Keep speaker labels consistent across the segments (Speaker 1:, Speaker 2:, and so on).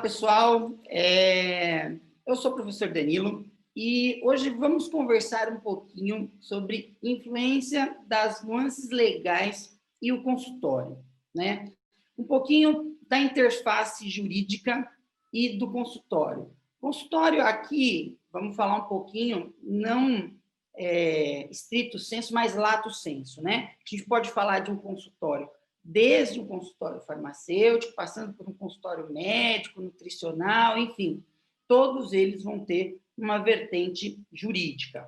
Speaker 1: Pessoal. Eu sou o professor Danilo e hoje vamos conversar um pouquinho sobre influência das nuances legais e o consultório, né? Um pouquinho da interface jurídica e do consultório. Consultório aqui, vamos falar um pouquinho, não estrito sensu, mas lato sensu, né? A gente pode falar de um consultório desde um consultório farmacêutico, passando por um consultório médico, nutricional, enfim, todos eles vão ter uma vertente jurídica.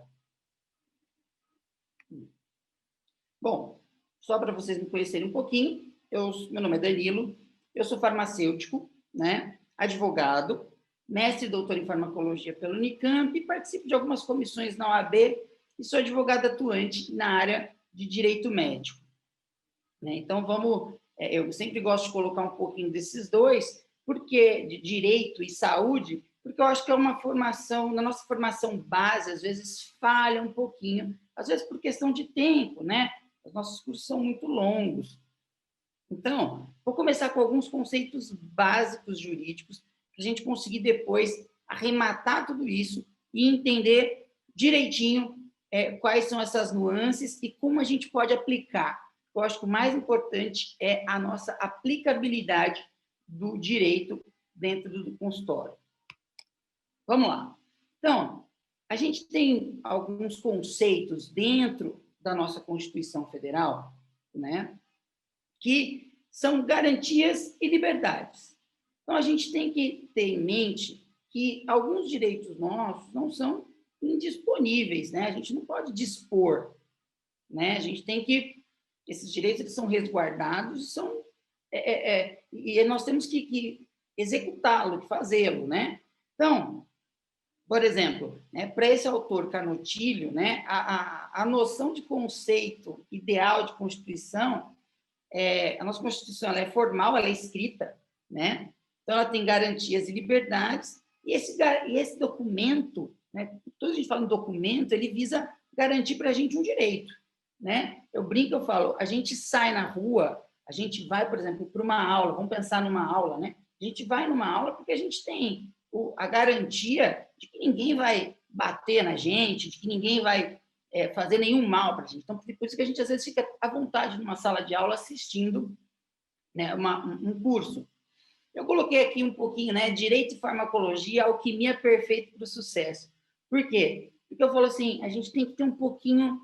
Speaker 1: Bom, só para vocês me conhecerem um pouquinho, meu nome é Danilo, eu sou farmacêutico, né, advogado, mestre e doutor em farmacologia pela Unicamp, e participo de algumas comissões na OAB e sou advogado atuante na área de direito médico. Então, eu sempre gosto de colocar um pouquinho desses dois, porque de direito e saúde, porque eu acho que é uma formação, na nossa formação base, às vezes falha um pouquinho, às vezes por questão de tempo, né? Os nossos cursos são muito longos. Então, vou começar com alguns conceitos básicos jurídicos, para a gente conseguir depois arrematar tudo isso e entender direitinho quais são essas nuances e como a gente pode aplicar. Eu acho que o mais importante é a nossa aplicabilidade do direito dentro do consultório. Vamos lá. Então, a gente tem alguns conceitos dentro da nossa Constituição Federal, né, que são garantias e liberdades. Então, a gente tem que ter em mente que alguns direitos nossos não são indisponíveis, né? A gente não pode dispor, né? A gente tem que... Esses direitos eles são resguardados e nós temos que executá-lo, fazê-lo, né? Então, por exemplo, né, para esse autor Canutilho, né, a noção de conceito ideal de Constituição, a nossa Constituição ela é formal, ela é escrita, né? Então, ela tem garantias e liberdades, e esse documento, né, toda a gente fala em documento, ele visa garantir para a gente um direito, né? Eu brinco, eu falo, a gente sai na rua, a gente vai, por exemplo, para uma aula, vamos pensar numa aula, né? A gente vai numa aula porque a gente tem a garantia de que ninguém vai bater na gente, de que ninguém vai fazer nenhum mal para a gente. Então, por isso que a gente, às vezes, fica à vontade numa sala de aula assistindo, né, um curso. Eu coloquei aqui um pouquinho, né, Direito e Farmacologia, Alquimia Perfeita para o Sucesso. Por quê? Porque eu falo assim, a gente tem que ter um pouquinho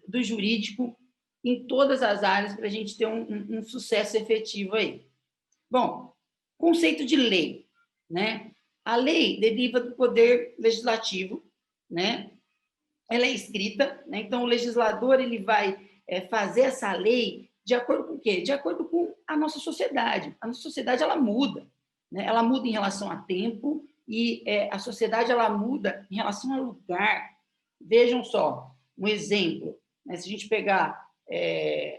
Speaker 1: do jurídico em todas as áreas para a gente ter um sucesso efetivo aí. Bom, conceito de lei, né? A lei deriva do poder legislativo, né? Ela é escrita, né? Então o legislador ele vai fazer essa lei de acordo com o quê? De acordo com a nossa sociedade. A nossa sociedade ela muda, né? Ela muda em relação a tempo e a sociedade ela muda em relação a lugar. Vejam só, um exemplo, né? Se a gente pegar...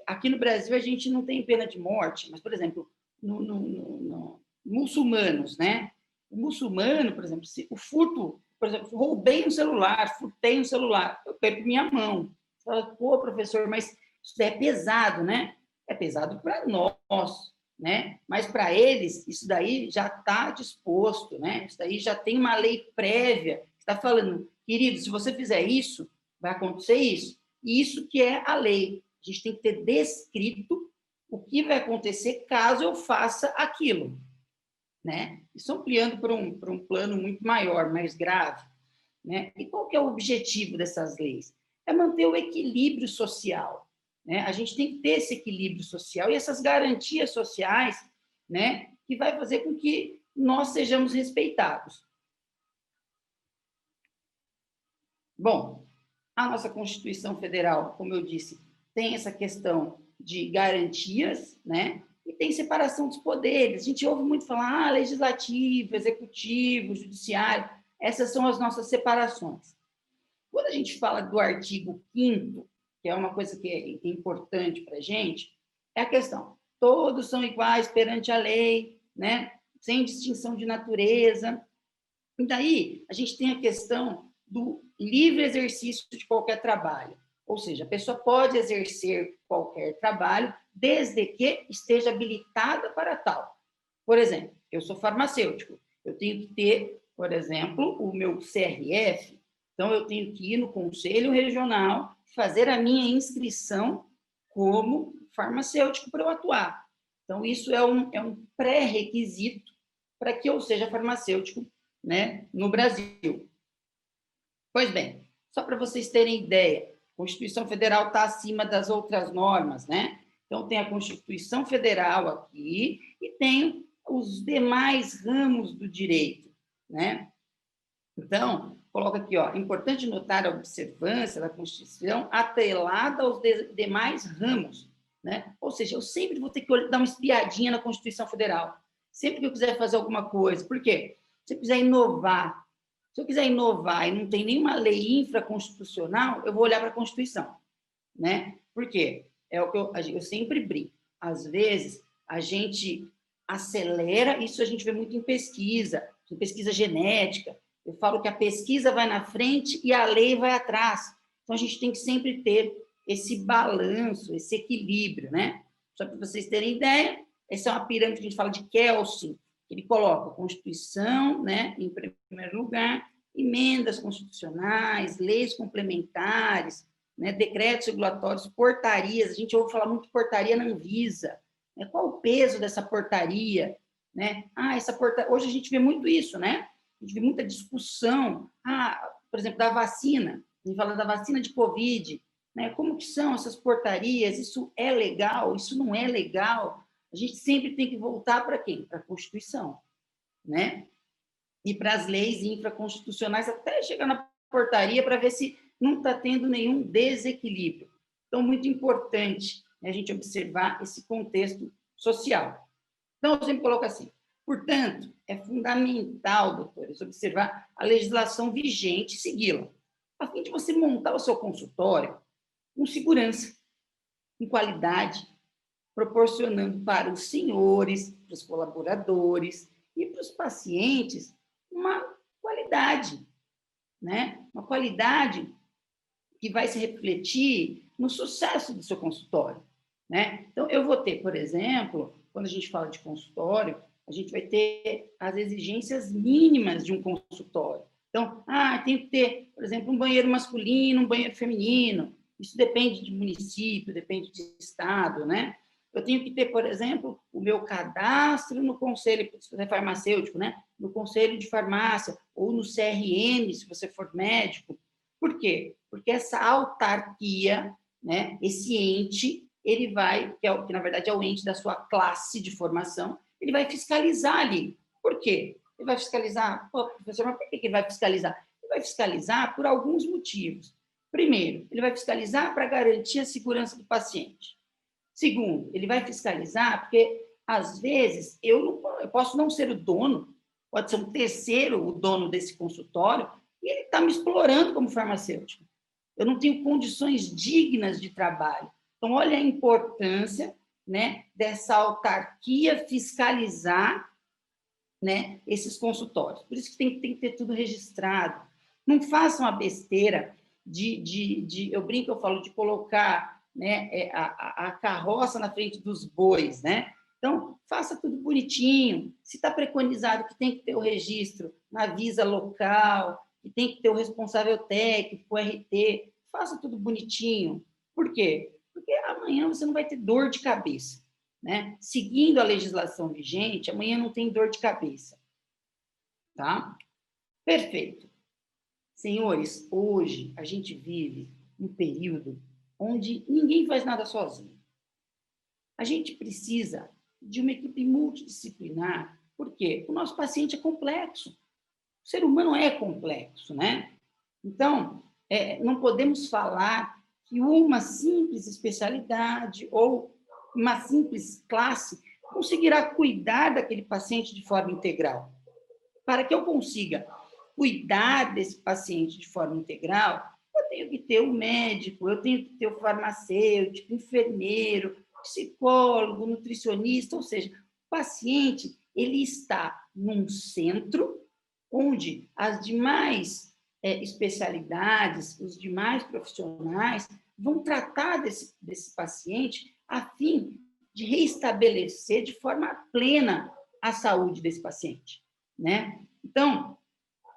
Speaker 1: aqui no Brasil, a gente não tem pena de morte, mas, por exemplo, no muçulmanos, né? O muçulmano, por exemplo, se o furto, por exemplo, roubei um celular, furtei um celular, eu perco minha mão. Você fala, pô, professor, mas isso é pesado, né? É pesado para nós, né? Mas para eles, isso daí já está disposto, né? Isso daí já tem uma lei prévia que está falando, querido, se você fizer isso, vai acontecer isso. E isso que é a lei. A gente tem que ter descrito o que vai acontecer caso eu faça aquilo, né? Isso ampliando para um plano muito maior, mais grave, né? E qual que é o objetivo dessas leis? É manter o equilíbrio social, né? A gente tem que ter esse equilíbrio social e essas garantias sociais, né? Que vai fazer com que nós sejamos respeitados. Bom, a nossa Constituição Federal, como eu disse, tem essa questão de garantias, né? E tem separação dos poderes. A gente ouve muito falar, legislativo, executivo, judiciário. Essas são as nossas separações. Quando a gente fala do artigo 5º, que é uma coisa que é importante para a gente, é a questão, todos são iguais perante a lei, né? Sem distinção de natureza. E daí, a gente tem a questão do livre exercício de qualquer trabalho. Ou seja, a pessoa pode exercer qualquer trabalho desde que esteja habilitada para tal. Por exemplo, eu sou farmacêutico, eu tenho que ter, por exemplo, o meu CRF, então eu tenho que ir no Conselho Regional, fazer a minha inscrição como farmacêutico para eu atuar. Então, isso é um pré-requisito para que eu seja farmacêutico, né, no Brasil. Pois bem, só para vocês terem ideia, a Constituição Federal está acima das outras normas, né? Então, tem a Constituição Federal aqui e tem os demais ramos do direito, né? Então, coloca aqui, ó, importante notar a observância da Constituição atrelada aos demais ramos, né? Ou seja, eu sempre vou ter que dar uma espiadinha na Constituição Federal, sempre que eu quiser fazer alguma coisa. Por quê? Se eu quiser inovar, se eu quiser inovar e não tem nenhuma lei infraconstitucional, eu vou olhar para a Constituição, né? Por quê? É o que eu sempre brinco. Às vezes, a gente acelera, isso a gente vê muito em pesquisa genética. Eu falo que a pesquisa vai na frente e a lei vai atrás. Então, a gente tem que sempre ter esse balanço, esse equilíbrio, né? Só para vocês terem ideia, essa é uma pirâmide que a gente fala de Kelsen. Ele coloca a Constituição, né, em primeiro lugar, emendas constitucionais, leis complementares, né, decretos regulatórios, portarias. A gente ouve falar muito de portaria na Anvisa. Né? Qual o peso dessa portaria? Né? Essa portaria... Hoje a gente vê muito isso, né? A gente vê muita discussão, por exemplo, da vacina. A gente fala da vacina de Covid. Né? Como que são essas portarias? Isso é legal? Isso não é legal? A gente sempre tem que voltar para quem? Para a Constituição, né? E para as leis infraconstitucionais, até chegar na portaria para ver se não está tendo nenhum desequilíbrio. Então, muito importante, né, a gente observar esse contexto social. Então, eu sempre coloco assim, portanto, é fundamental, doutores, observar a legislação vigente e segui-la, a fim de você montar o seu consultório com segurança, com qualidade, proporcionando para os senhores, para os colaboradores e para os pacientes uma qualidade, né? Uma qualidade que vai se refletir no sucesso do seu consultório, né? Então, eu vou ter, por exemplo, quando a gente fala de consultório, a gente vai ter as exigências mínimas de um consultório. Então, tem que ter, por exemplo, um banheiro masculino, um banheiro feminino. Isso depende de município, depende de estado, né? Eu tenho que ter, por exemplo, o meu cadastro no conselho farmacêutico, né? No conselho de farmácia, ou no CRM, se você for médico. Por quê? Porque essa autarquia, né? Esse ente, ele vai, que na verdade é o ente da sua classe de formação, ele vai fiscalizar ali. Por quê? Ele vai fiscalizar, professor, mas por que ele vai fiscalizar? Ele vai fiscalizar por alguns motivos. Primeiro, ele vai fiscalizar para garantir a segurança do paciente. Segundo, ele vai fiscalizar porque, às vezes, eu posso não ser o dono, pode ser um terceiro o dono desse consultório, e ele está me explorando como farmacêutico. Eu não tenho condições dignas de trabalho. Então, olha a importância, né, dessa autarquia fiscalizar, né, esses consultórios. Por isso que tem que ter tudo registrado. Não façam a besteira eu brinco, eu falo de colocar, né, a carroça na frente dos bois, né? Então, faça tudo bonitinho. Se está preconizado que tem que ter o registro na Visa local, que tem que ter o responsável técnico, o RT, faça tudo bonitinho. Por quê? Porque amanhã você não vai ter dor de cabeça, né? Seguindo a legislação vigente, amanhã não tem dor de cabeça. Tá? Perfeito. Senhores, hoje a gente vive um período onde ninguém faz nada sozinho. A gente precisa de uma equipe multidisciplinar, porque o nosso paciente é complexo. O ser humano é complexo, né? Então, não podemos falar que uma simples especialidade ou uma simples classe conseguirá cuidar daquele paciente de forma integral. Para que eu consiga cuidar desse paciente de forma integral, eu tenho que ter o médico, eu tenho que ter o farmacêutico, enfermeiro, psicólogo, nutricionista, ou seja, o paciente ele está num centro onde as demais especialidades, os demais profissionais vão tratar desse paciente a fim de reestabelecer de forma plena a saúde desse paciente, né? Então,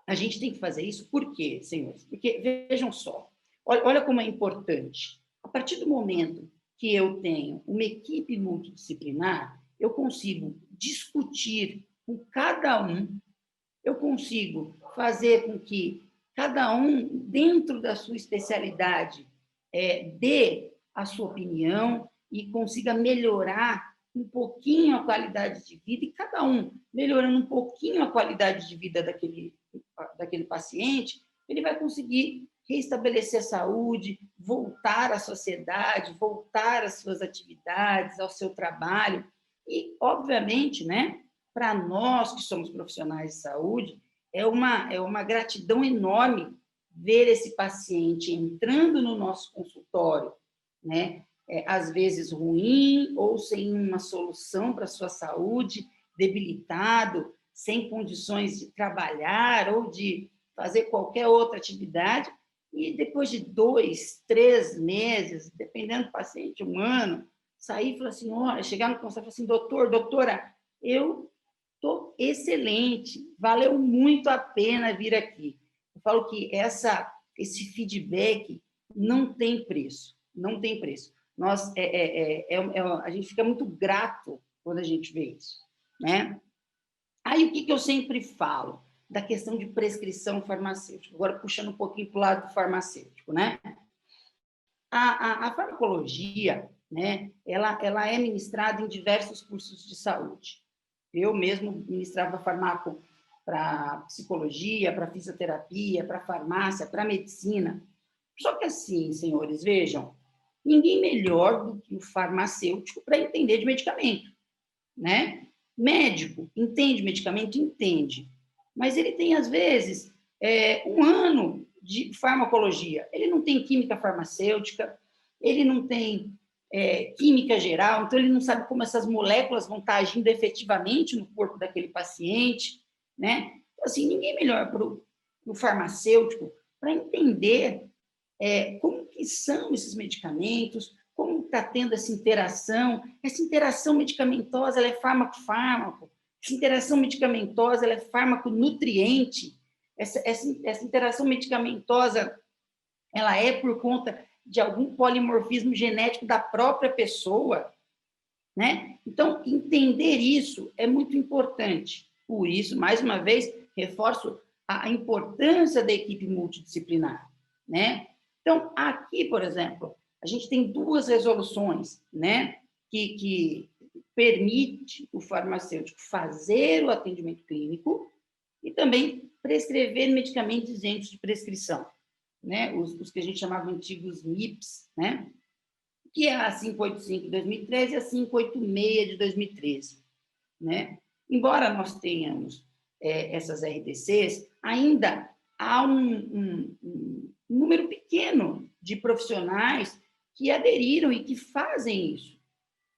Speaker 1: a gente tem que fazer isso, por quê, senhores? Porque, vejam só, olha como é importante. A partir do momento que eu tenho uma equipe multidisciplinar, eu consigo discutir com cada um, eu consigo fazer com que cada um, dentro da sua especialidade, dê a sua opinião e consiga melhorar um pouquinho a qualidade de vida, e cada um melhorando um pouquinho a qualidade de vida daquele paciente, ele vai conseguir restabelecer a saúde, voltar à sociedade, voltar às suas atividades, ao seu trabalho. E, obviamente, né, para nós que somos profissionais de saúde, é uma gratidão enorme ver esse paciente entrando no nosso consultório, né, às vezes ruim ou sem uma solução para a sua saúde, debilitado, sem condições de trabalhar ou de fazer qualquer outra atividade, e depois de 2, 3 meses, dependendo do paciente, 1 ano, sair e falar assim, olha, chegar no consultório e falar assim, doutora, eu estou excelente, valeu muito a pena vir aqui. Eu falo que esse feedback não tem preço, não tem preço. A gente fica muito grato quando a gente vê isso, né? Aí, o que eu sempre falo? Da questão de prescrição farmacêutica. Agora, puxando um pouquinho para o lado do farmacêutico, né? A farmacologia, né, ela é ministrada em diversos cursos de saúde. Eu mesmo ministrava farmaco para psicologia, para fisioterapia, para farmácia, para medicina. Só que assim, senhores, vejam, ninguém melhor do que o farmacêutico para entender de medicamento, né? Médico entende medicamento? Entende. Mas ele tem, às vezes, 1 ano de farmacologia. Ele não tem química farmacêutica, ele não tem química geral, então ele não sabe como essas moléculas vão estar agindo efetivamente no corpo daquele paciente, né? Então, assim, ninguém melhor para o farmacêutico para entender como que são esses medicamentos, como está tendo essa interação medicamentosa, ela é fármaco-fármaco, essa interação medicamentosa, ela é fármaco-nutriente, essa interação medicamentosa, ela é por conta de algum polimorfismo genético da própria pessoa, né? Então, entender isso é muito importante. Por isso, mais uma vez, reforço a importância da equipe multidisciplinar, né? Então, aqui, por exemplo, a gente tem 2 resoluções, né, que permite o farmacêutico fazer o atendimento clínico e também prescrever medicamentos isentos de prescrição, né, os que a gente chamava antigos MIPs, né, que é a 585 de 2013 e a 586 de 2013, né? Embora nós tenhamos essas RDCs, ainda há um número pequeno de profissionais que aderiram e que fazem isso,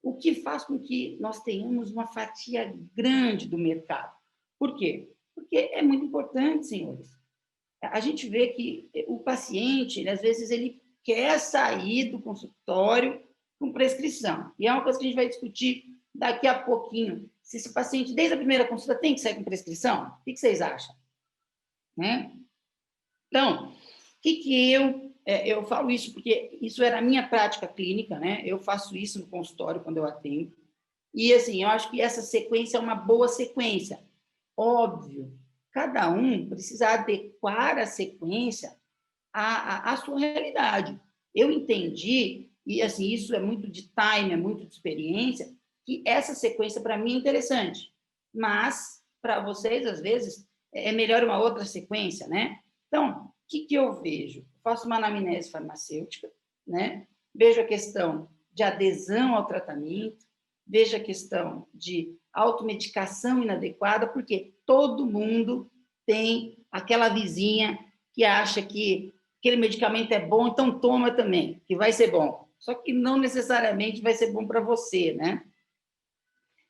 Speaker 1: o que faz com que nós tenhamos uma fatia grande do mercado. Por quê? Porque é muito importante, senhores. A gente vê que o paciente, às vezes, ele quer sair do consultório com prescrição. E é uma coisa que a gente vai discutir daqui a pouquinho. Se esse paciente, desde a primeira consulta, tem que sair com prescrição, o que vocês acham? Né? Então, o que eu falo isso porque isso era a minha prática clínica, né? Eu faço isso no consultório quando eu atendo. E, assim, eu acho que essa sequência é uma boa sequência. Óbvio, cada um precisa adequar a sequência à sua realidade. Eu entendi, e, assim, isso é muito de time, é muito de experiência, que essa sequência, para mim, é interessante. Mas, para vocês, às vezes, é melhor uma outra sequência, né? Então, o que eu vejo? Faço uma anamnese farmacêutica, né? Vejo a questão de adesão ao tratamento, vejo a questão de automedicação inadequada, porque todo mundo tem aquela vizinha que acha que aquele medicamento é bom, então toma também, que vai ser bom. Só que não necessariamente vai ser bom para você, né?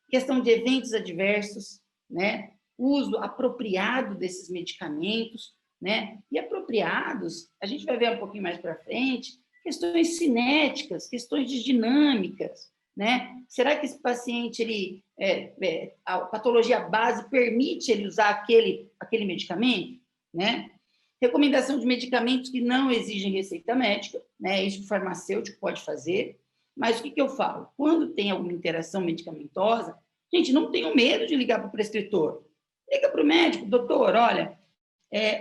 Speaker 1: Questão de eventos adversos, né? Uso apropriado desses medicamentos, né? E apropriados, a gente vai ver um pouquinho mais para frente, questões cinéticas, questões de dinâmicas, né? Será que esse paciente, a patologia base permite ele usar aquele medicamento, né? Recomendação de medicamentos que não exigem receita médica, né? Isso o farmacêutico pode fazer. Mas o que eu falo? Quando tem alguma interação medicamentosa, gente, não tenham medo de ligar para o prescritor. Liga para o médico, doutor, olha,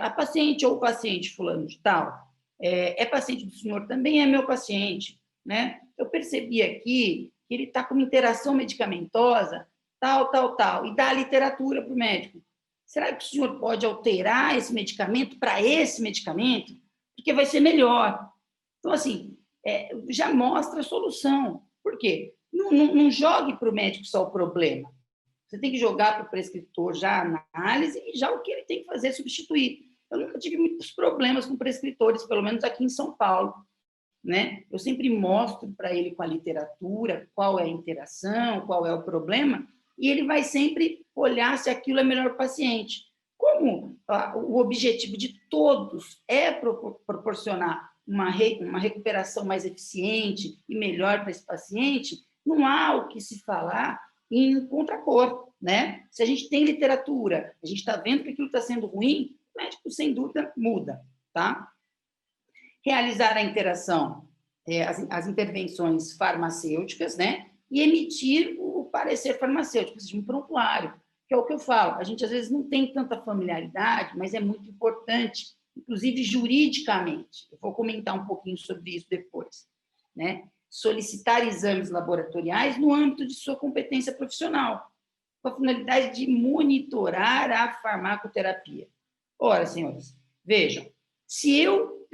Speaker 1: a paciente ou o paciente fulano de tal, é paciente do senhor, também é meu paciente, né? Eu percebi aqui que ele está com uma interação medicamentosa, tal, tal, tal, e dá a literatura para o médico. Será que o senhor pode alterar esse medicamento para esse medicamento? Porque vai ser melhor. Então, assim, já mostra a solução. Por quê? Não jogue para o médico só o problema. Você tem que jogar para o prescritor já a análise e já o que ele tem que fazer é substituir. Eu nunca tive muitos problemas com prescritores, pelo menos aqui em São Paulo, né? Eu sempre mostro para ele com a literatura qual é a interação, qual é o problema, e ele vai sempre olhar se aquilo é melhor para o paciente. Como o objetivo de todos é proporcionar uma recuperação mais eficiente e melhor para esse paciente, não há o que se falar em contrapor, né? Se a gente tem literatura, a gente está vendo que aquilo está sendo ruim, o médico, sem dúvida, muda, tá? Realizar a interação, as intervenções farmacêuticas, né? E emitir o parecer farmacêutico, ou seja, um prontuário, que é o que eu falo. A gente, às vezes, não tem tanta familiaridade, mas é muito importante, inclusive juridicamente. Eu vou comentar um pouquinho sobre isso depois, né? Solicitar exames laboratoriais no âmbito de sua competência profissional, com a finalidade de monitorar a farmacoterapia. Ora, senhores, vejam, se eu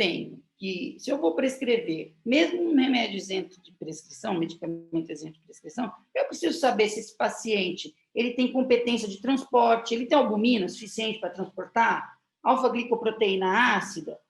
Speaker 1: vou prescrever, mesmo um remédio isento de prescrição, medicamento isento de prescrição, eu preciso saber se esse paciente ele tem competência de transporte, ele tem albumina suficiente para transportar, alfa-glicoproteína ácida,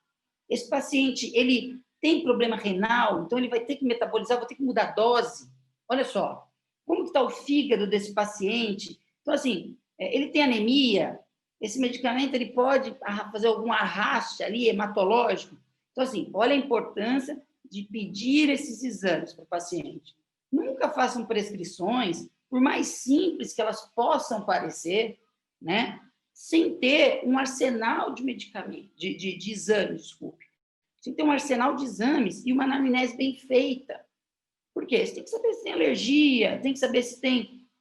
Speaker 1: esse paciente ele tem problema renal, então ele vai ter que metabolizar, vai ter que mudar a dose. Olha só, como está o fígado desse paciente? Então, assim, ele tem anemia, esse medicamento ele pode fazer algum arraste ali hematológico. Então, assim, olha a importância de pedir esses exames para o paciente. Nunca façam prescrições, por mais simples que elas possam parecer, né? Sem ter um arsenal de medicamentos, de exames, desculpe. Sem ter um arsenal de exames e uma anamnese bem feita. Por quê? Você tem que saber se tem alergia, tem que saber se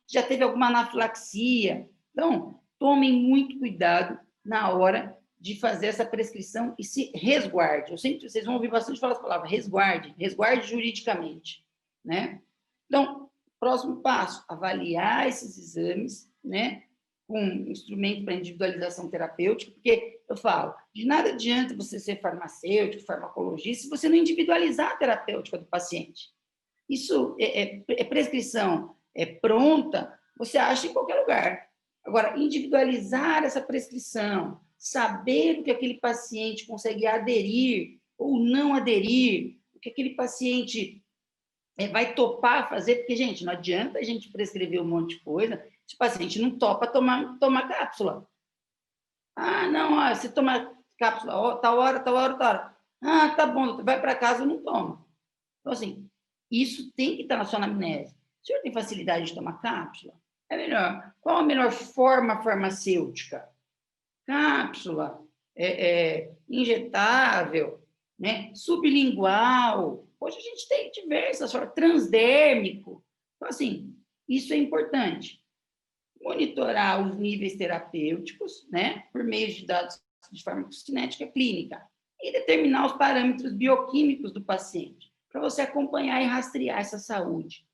Speaker 1: já teve alguma anafilaxia. Então, tomem muito cuidado na hora de fazer essa prescrição e se resguarde. Vocês vão ouvir bastante falar essa palavra, resguarde juridicamente, né? Então, próximo passo, avaliar esses exames, né? Com instrumento para individualização terapêutica, porque eu falo, de nada adianta você ser farmacêutico, farmacologista, se você não individualizar a terapêutica do paciente. Isso é prescrição pronta, você acha em qualquer lugar. Agora, individualizar essa prescrição, saber o que aquele paciente consegue aderir ou não aderir, o que aquele paciente vai topar fazer, porque, gente, não adianta a gente prescrever um monte de coisa se o paciente não topa tomar cápsula. Ah, não, você toma cápsula, tal hora, tal hora, tal hora. Ah, tá bom, vai para casa e não toma. Então, assim, isso tem que estar na sua anamnese. O senhor tem facilidade de tomar cápsula? É melhor. Qual a melhor forma farmacêutica? Cápsula, injetável, né? Sublingual. Hoje a gente tem diversas formas, transdérmico. Então, assim, isso é importante. Monitorar os níveis terapêuticos, né? Por meio de dados de farmacocinética clínica e determinar os parâmetros bioquímicos do paciente, para você acompanhar e rastrear essa saúde.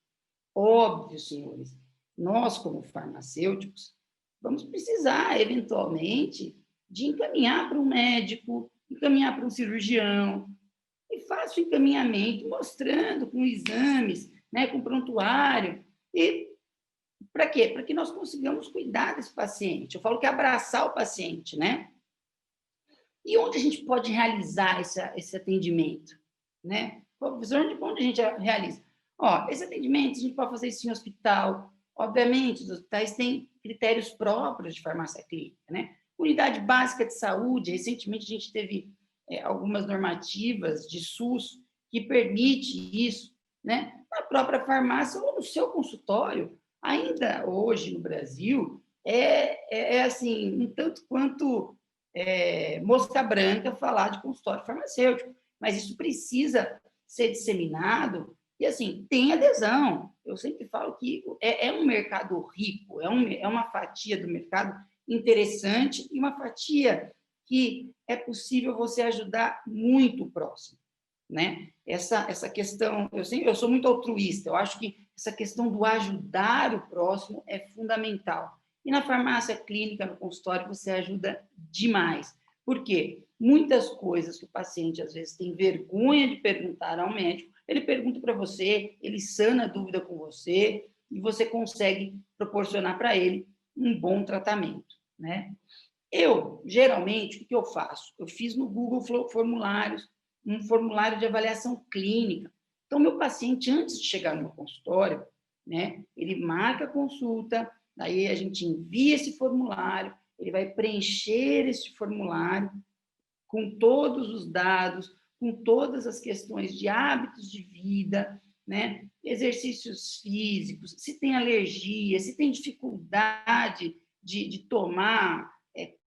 Speaker 1: Óbvio, senhores, nós, como farmacêuticos, vamos precisar, eventualmente, de encaminhar para um médico, encaminhar para um cirurgião, e faça o encaminhamento mostrando com exames, né, com prontuário, e para quê? Para que nós consigamos cuidar desse paciente. Eu falo que é abraçar o paciente, né? E onde a gente pode realizar esse atendimento, né? Onde a gente realiza? Esse atendimento a gente pode fazer isso em hospital. Obviamente, os hospitais têm critérios próprios de farmácia clínica, né? Unidade básica de saúde, recentemente a gente teve algumas normativas de SUS que permite isso, né? Na própria farmácia ou no seu consultório. Ainda hoje no Brasil, assim, um tanto quanto mosca branca falar de consultório farmacêutico, mas isso precisa ser disseminado e, assim, tem adesão. Eu sempre falo que é um mercado rico, é uma fatia do mercado interessante e uma fatia que é possível você ajudar muito o próximo, né? Essa questão, eu sou muito altruísta, eu acho que essa questão do ajudar o próximo é fundamental. E na farmácia clínica, no consultório, você ajuda demais. Por quê? Muitas coisas que o paciente, às vezes, tem vergonha de perguntar ao médico, ele pergunta para você, ele sana a dúvida com você, e você consegue proporcionar para ele um bom tratamento, né? Eu, geralmente, o que eu faço? Eu fiz no Google Formulários, um formulário de avaliação clínica. Então, meu paciente, antes de chegar no meu consultório, né, ele marca a consulta, daí a gente envia esse formulário, ele vai preencher esse formulário com todos os dados, com todas as questões de hábitos de vida, né, exercícios físicos, se tem alergia, se tem dificuldade de tomar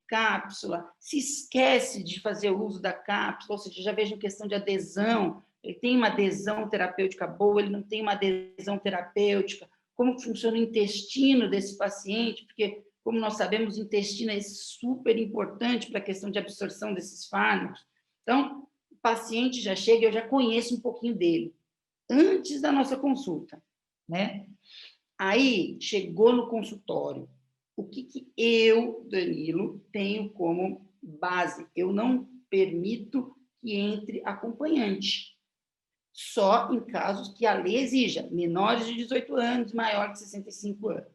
Speaker 1: cápsula, se esquece de fazer o uso da cápsula, ou seja, já vejo questão de adesão, ele tem uma adesão terapêutica boa, ele não tem uma adesão terapêutica, como funciona o intestino desse paciente, porque, como nós sabemos, o intestino é super importante para a questão de absorção desses fármacos. Então, o paciente já chega, eu já conheço um pouquinho dele, antes da nossa consulta, né? Aí, chegou no consultório, o que eu, Danilo, tenho como base? Eu não permito que entre acompanhante, só em casos que a lei exija, menores de 18 anos, maior de 65 anos.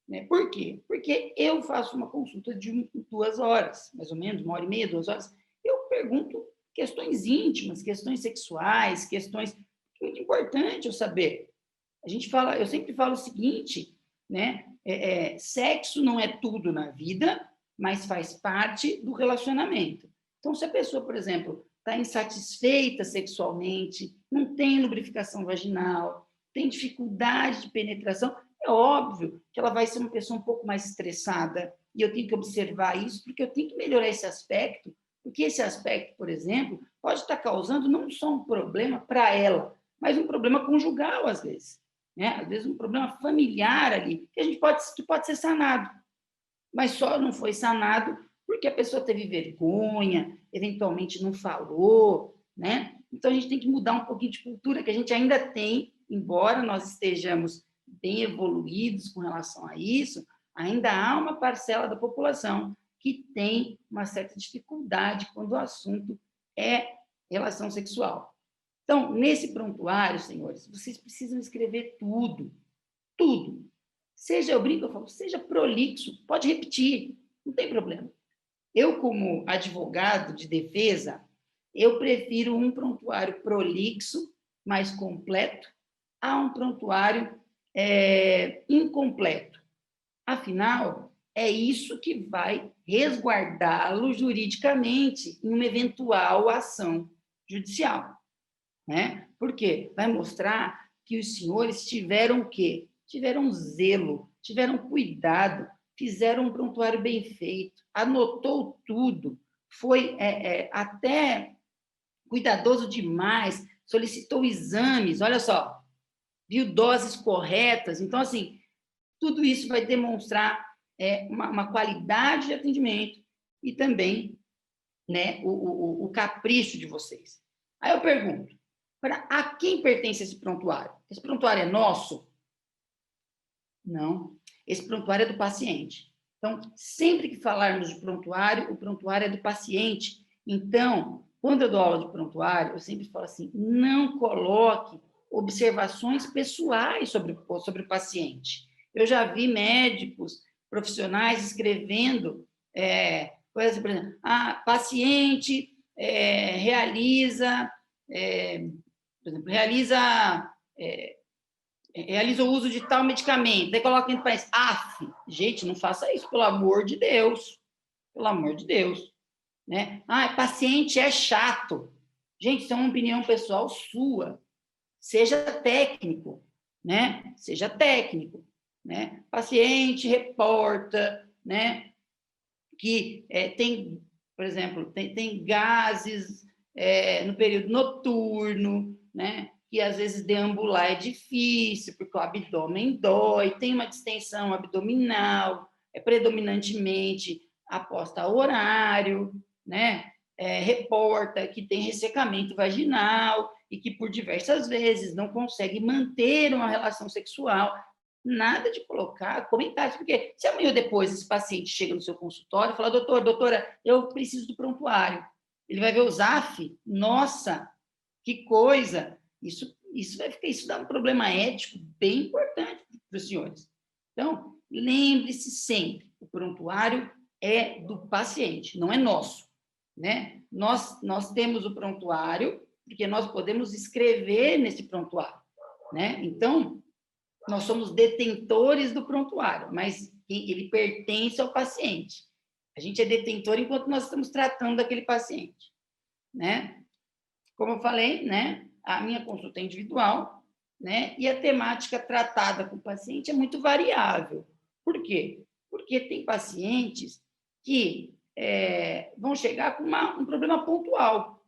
Speaker 1: Né? Por quê? Porque eu faço uma consulta de 2 horas, mais ou menos, 1h30, 2 horas, eu pergunto questões íntimas, questões sexuais, questões... Muito importante eu saber. Eu sempre falo o seguinte, né? Sexo não é tudo na vida, mas faz parte do relacionamento. Então, se a pessoa, por exemplo, está insatisfeita sexualmente, não tem lubrificação vaginal, tem dificuldade de penetração, é óbvio que ela vai ser uma pessoa um pouco mais estressada, e eu tenho que observar isso, porque eu tenho que melhorar esse aspecto, porque esse aspecto, por exemplo, pode estar causando não só um problema para ela, mas um problema conjugal, às vezes. Né? Às vezes um problema familiar ali, que pode ser sanado, mas só não foi sanado porque a pessoa teve vergonha, eventualmente não falou, né? Então a gente tem que mudar um pouquinho de cultura, que a gente ainda tem, embora nós estejamos bem evoluídos com relação a isso, ainda há uma parcela da população que tem uma certa dificuldade quando o assunto é relação sexual. Então, nesse prontuário, senhores, vocês precisam escrever tudo, tudo. Seja, eu brinco, eu falo, seja prolixo, pode repetir, não tem problema. Eu, como advogado de defesa, eu prefiro um prontuário prolixo, mais completo, a um prontuário incompleto. Afinal, é isso que vai resguardá-lo juridicamente em uma eventual ação judicial. Né? Por quê? Vai mostrar que os senhores tiveram o quê? Tiveram zelo, tiveram cuidado, fizeram um prontuário bem feito, anotou tudo, foi até cuidadoso demais, solicitou exames, olha só, viu doses corretas. Então, assim, tudo isso vai demonstrar uma qualidade de atendimento e também, né, o capricho de vocês. Aí eu pergunto, a quem pertence esse prontuário? Esse prontuário é nosso? Não. Esse prontuário é do paciente. Então, sempre que falarmos de prontuário, o prontuário é do paciente. Então, quando eu dou aula de prontuário, eu sempre falo assim, não coloque observações pessoais sobre o paciente. Eu já vi médicos, profissionais escrevendo, por exemplo, paciente realiza... por exemplo, realiza o uso de tal medicamento, daí coloca entre parênteses, gente, não faça isso, pelo amor de Deus, pelo amor de Deus, né? Paciente é chato. Gente, isso é uma opinião pessoal sua. seja técnico, né? Seja técnico, né? Paciente reporta, né? Que tem, por exemplo, tem gases no período noturno, né? Que às vezes deambular é difícil, porque o abdômen dói, tem uma distensão abdominal, predominantemente aposta ao horário, né? Reporta que tem ressecamento vaginal e que por diversas vezes não consegue manter uma relação sexual. Nada de colocar comentários, porque se amanhã ou depois esse paciente chega no seu consultório e fala, doutora, eu preciso do prontuário. Ele vai ver o ZAF, nossa, que coisa! Isso dá um problema ético bem importante para os senhores. Então, lembre-se sempre, o prontuário é do paciente, não é nosso, né? Nós temos o prontuário, porque nós podemos escrever nesse prontuário, né? Então, nós somos detentores do prontuário, mas ele pertence ao paciente. A gente é detentor enquanto nós estamos tratando daquele paciente, né? Como eu falei, né? A minha consulta é individual, né? E a temática tratada com o paciente é muito variável. Por quê? Porque tem pacientes que vão chegar com um problema pontual.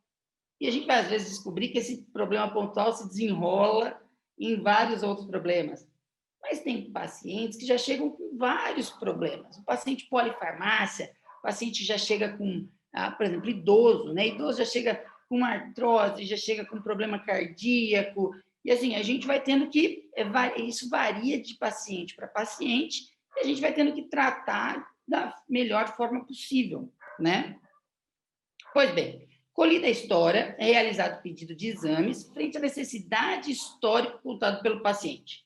Speaker 1: E a gente vai, às vezes, descobrir que esse problema pontual se desenrola em vários outros problemas. Mas tem pacientes que já chegam com vários problemas. O paciente polifarmácia, o paciente já chega com, por exemplo, idoso, né? Idoso já chega com artrose, já chega com problema cardíaco. E assim, a gente vai tendo que, isso varia de paciente para paciente, e a gente vai tendo que tratar da melhor forma possível, né? Pois bem, colhida a história, é realizado o pedido de exames frente à necessidade histórica contada pelo paciente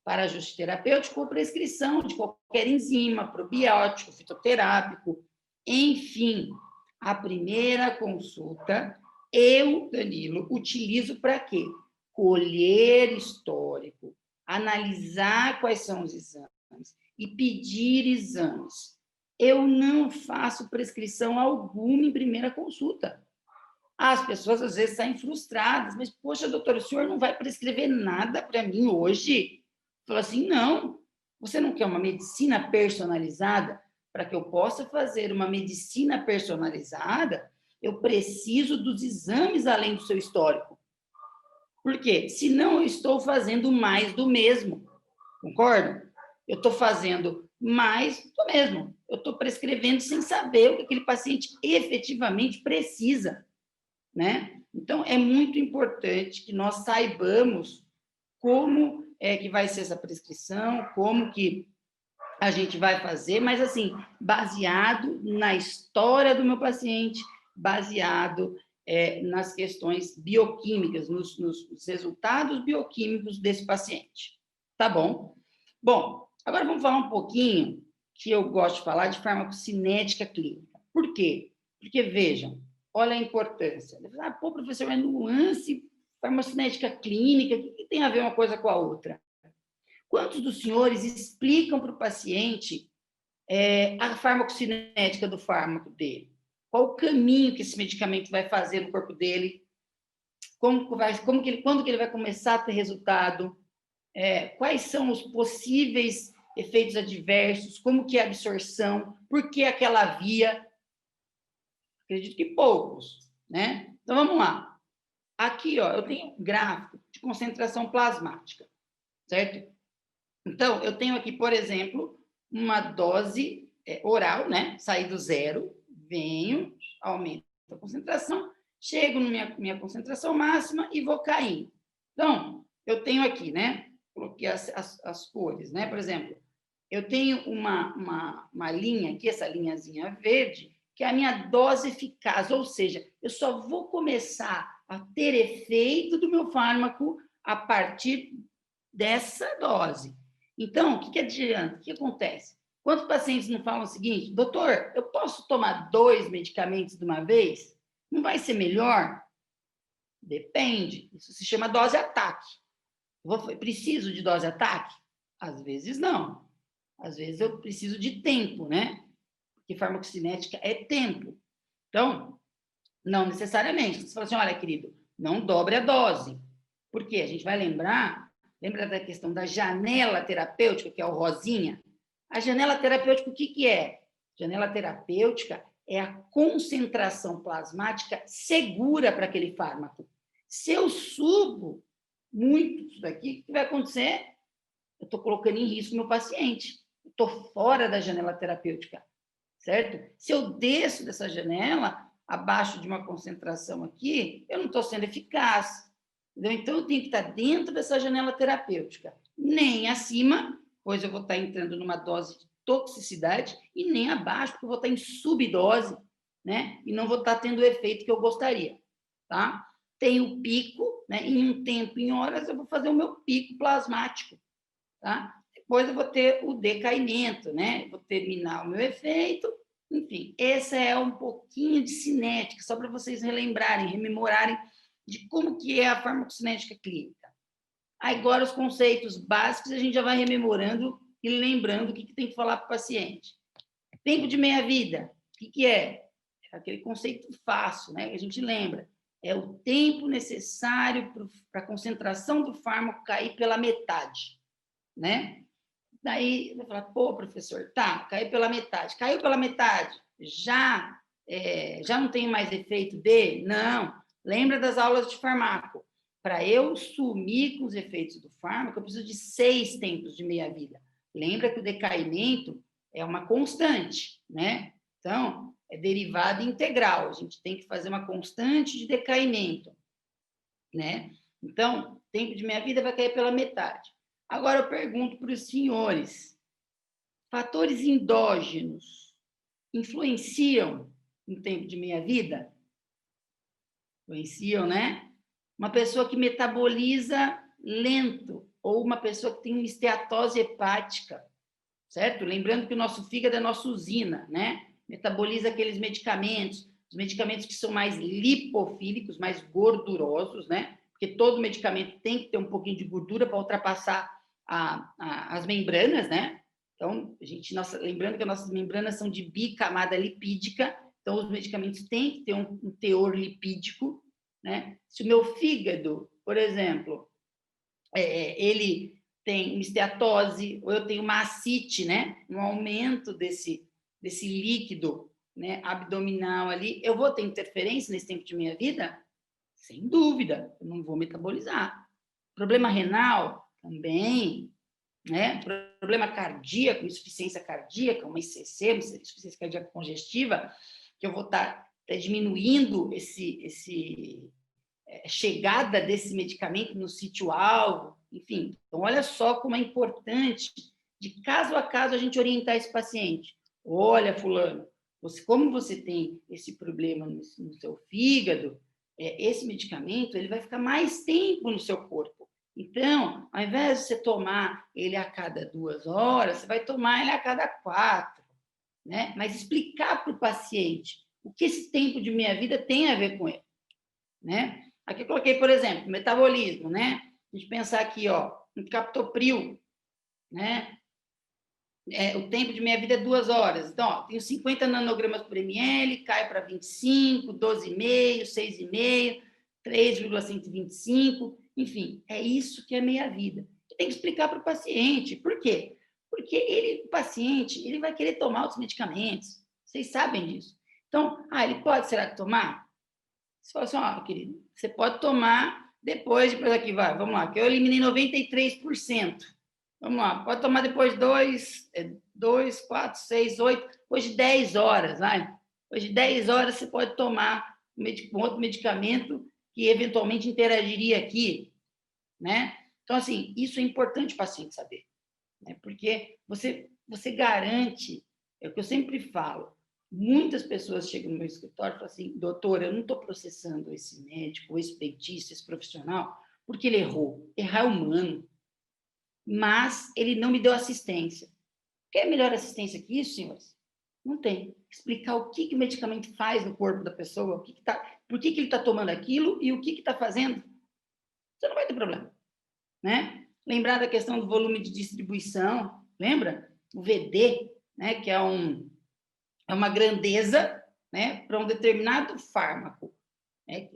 Speaker 1: para ajuste terapêutico ou prescrição de qualquer enzima, probiótico, fitoterápico, enfim. A primeira consulta, eu, Danilo, utilizo para quê? Colher histórico, analisar quais são os exames e pedir exames. Eu não faço prescrição alguma em primeira consulta. As pessoas, às vezes, saem frustradas, mas, poxa, doutor, o senhor não vai prescrever nada para mim hoje? Falou assim, não, você não quer uma medicina personalizada? Para que eu possa fazer uma medicina personalizada, eu preciso dos exames além do seu histórico. Por quê? Senão eu estou fazendo mais do mesmo, concorda? Eu estou fazendo mais do mesmo. Eu estou prescrevendo sem saber o que aquele paciente efetivamente precisa, né? Então, é muito importante que nós saibamos como que vai ser essa prescrição, como que a gente vai fazer, mas assim, baseado na história do meu paciente, baseado nas questões bioquímicas, nos resultados bioquímicos desse paciente. Tá bom? Bom, agora vamos falar um pouquinho, que eu gosto de falar, de farmacocinética clínica. Por quê? Porque, vejam, olha a importância. Pô, professor, mas nuance farmacocinética clínica, o que tem a ver uma coisa com a outra? Quantos dos senhores explicam para o paciente a farmacocinética do fármaco dele? Qual o caminho que esse medicamento vai fazer no corpo dele? Quando que ele vai começar a ter resultado? Quais são os possíveis efeitos adversos? Como que é a absorção? Por que aquela via? Acredito que poucos, né? Então, vamos lá. Aqui, ó, eu tenho um gráfico de concentração plasmática, certo? Então, eu tenho aqui, por exemplo, uma dose oral, né? Saí do zero, venho, aumento a concentração, chego na minha concentração máxima e vou caindo. Então, eu tenho aqui, né? Coloquei as cores, né? Por exemplo, eu tenho uma linha aqui, essa linhazinha verde, que é a minha dose eficaz, ou seja, eu só vou começar a ter efeito do meu fármaco a partir dessa dose. Então, o que adianta? O que acontece? Quantos pacientes não falam o seguinte, doutor, eu posso tomar 2 medicamentos de uma vez? Não vai ser melhor? Depende. Isso se chama dose-ataque. Preciso de dose-ataque? Às vezes não. Às vezes eu preciso de tempo, né? Porque farmacocinética é tempo. Então, não necessariamente. Você fala assim, olha, querido, não dobre a dose. Porque a gente vai lembra da questão da janela terapêutica, que é o rosinha? A janela terapêutica, o que, que é? Janela terapêutica é a concentração plasmática segura para aquele fármaco. Se eu subo muito isso daqui, o que vai acontecer? Eu estou colocando em risco o meu paciente. Estou fora da janela terapêutica, certo? Se eu desço dessa janela, abaixo de uma concentração aqui, eu não estou sendo eficaz. Entendeu? Então, eu tenho que estar dentro dessa janela terapêutica. Nem acima, pois eu vou estar entrando numa dose de toxicidade, e nem abaixo, porque eu vou estar em subdose, né? E não vou estar tendo o efeito que eu gostaria, tá? Tem o pico, né? Em um tempo, em horas, eu vou fazer o meu pico plasmático, tá? Depois eu vou ter o decaimento, né? Vou terminar o meu efeito, enfim. Essa é um pouquinho de cinética, só para vocês relembrarem, rememorarem de como que é a farmacocinética clínica. Agora, os conceitos básicos, a gente já vai rememorando e lembrando o que tem que falar para o paciente. Tempo de meia-vida, o que é? É aquele conceito fácil, né? Que a gente lembra. É o tempo necessário para a concentração do fármaco cair pela metade, né? Daí, vai falar, pô, professor, tá, caiu pela metade. Caiu pela metade, já não tem mais efeito dele? Não. Lembra das aulas de farmaco. Para eu sumir com os efeitos do fármaco, eu preciso de 6 tempos de meia-vida. Lembra que o decaimento é uma constante, né? Então, é derivada integral. A gente tem que fazer uma constante de decaimento, né? Então, tempo de meia-vida vai cair pela metade. Agora, eu pergunto para os senhores, fatores endógenos influenciam no tempo de meia-vida? Influenciam, né? Uma pessoa que metaboliza lento, ou uma pessoa que tem uma esteatose hepática, certo? Lembrando que o nosso fígado é a nossa usina, né? Metaboliza aqueles medicamentos, os medicamentos que são mais lipofílicos, mais gordurosos, né? Porque todo medicamento tem que ter um pouquinho de gordura para ultrapassar as membranas, né? Então, lembrando que as nossas membranas são de bicamada lipídica, então os medicamentos têm que ter um teor lipídico, né? Se o meu fígado, por exemplo, ele tem uma esteatose, ou eu tenho uma ascite, né? Um aumento desse líquido, né, abdominal ali, eu vou ter interferência nesse tempo de minha vida? Sem dúvida, eu não vou metabolizar. Problema renal? Também, né? Problema cardíaco, insuficiência cardíaca, uma ICC, uma insuficiência cardíaca congestiva, que eu vou estar diminuindo chegada desse medicamento no sítio-alvo, enfim. Então, olha só como é importante, de caso a caso, a gente orientar esse paciente. Olha, fulano, como você tem esse problema no seu fígado, esse medicamento ele vai ficar mais tempo no seu corpo. Então, ao invés de você tomar ele a cada 2 horas, você vai tomar ele a cada 4, né? Mas explicar para o paciente o que esse tempo de meia vida tem a ver com ele, né? Aqui eu coloquei, por exemplo, metabolismo, né? A gente pensar aqui, ó, um captopril, né? O tempo de meia vida é 2 horas. Então, ó, tenho 50 nanogramas por ml, cai para 25, 12,5, 6,5, 3,125, enfim, é isso que é meia vida. Tem que explicar para o paciente. Por quê? Porque o paciente, ele vai querer tomar os medicamentos. Vocês sabem disso. Então, ele pode, será que tomar? Você fala assim, ó, querido, você pode tomar depois aqui, vamos lá, que eu eliminei 93%. Vamos lá, pode tomar depois de 2, 4, 6, 8, depois de 10 horas, vai. Depois de 10 horas você pode tomar um outro medicamento que eventualmente interagiria aqui, né? Então, assim, isso é importante o paciente saber, né? Porque você garante, é o que eu sempre falo, muitas pessoas chegam no meu escritório e falam assim, doutor, eu não estou processando esse médico, ou esse dentista, esse profissional, porque ele errou. Errar é humano, mas ele não me deu assistência. Quer melhor assistência que isso, senhores? Não tem. Explicar o que o medicamento faz no corpo da pessoa, por que ele está tomando aquilo e o que está fazendo. Você não vai ter problema, né? Lembrar da questão do volume de distribuição, lembra? O VD, né, que é uma grandeza, né, para um determinado fármaco.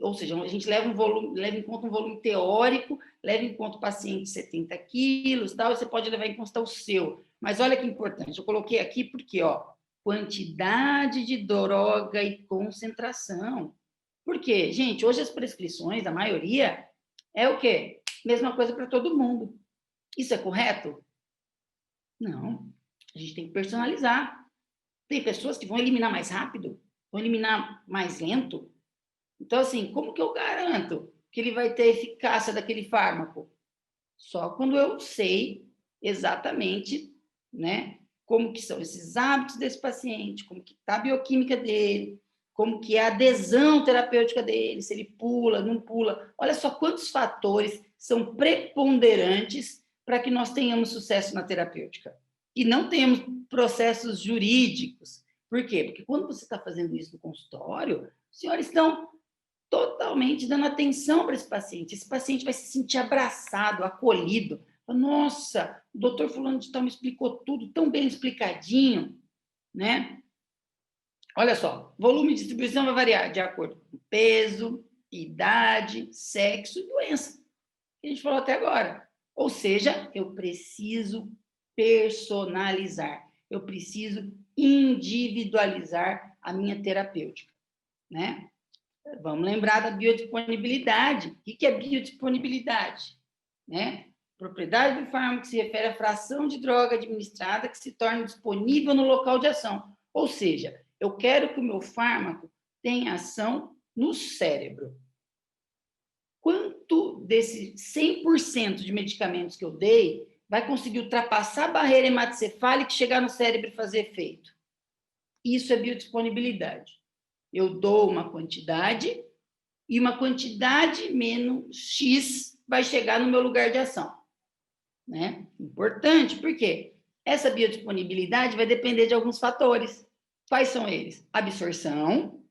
Speaker 1: Ou seja, a gente leva em conta um volume teórico, leva em conta o paciente de 70 quilos, tal, e você pode levar em conta o seu. Mas olha que importante, eu coloquei aqui porque, ó, quantidade de droga e concentração. Por quê? Gente, hoje as prescrições, a maioria, é o quê? Mesma coisa para todo mundo. Isso é correto? Não. A gente tem que personalizar. Tem pessoas que vão eliminar mais rápido, vão eliminar mais lento. Então, assim, como que eu garanto que ele vai ter eficácia daquele fármaco? Só quando eu sei exatamente, né, como que são esses hábitos desse paciente, como que está a bioquímica dele, como que é a adesão terapêutica dele, se ele pula, não pula. Olha só quantos fatores são preponderantes para que nós tenhamos sucesso na terapêutica. E não tenhamos processos jurídicos. Por quê? Porque quando você está fazendo isso no consultório, os senhores estão totalmente dando atenção para esse paciente. Esse paciente vai se sentir abraçado, acolhido. Nossa, o doutor fulano de tal me explicou tudo tão bem explicadinho, né? Olha só, volume de distribuição vai variar de acordo com peso, idade, sexo e doença, que a gente falou até agora. Ou seja, eu preciso personalizar, eu preciso individualizar a minha terapêutica, né? Vamos lembrar da biodisponibilidade. O que é biodisponibilidade? Né? Propriedade do fármaco se refere à fração de droga administrada que se torna disponível no local de ação. Ou seja, eu quero que o meu fármaco tenha ação no cérebro. Quanto desse 100% de medicamentos que eu dei vai conseguir ultrapassar a barreira hematocefálica e chegar no cérebro e fazer efeito? Isso é biodisponibilidade. Eu dou uma quantidade e uma quantidade menos X vai chegar no meu lugar de ação. Né? Importante, por quê? Essa biodisponibilidade vai depender de alguns fatores. Quais são eles? Absorção,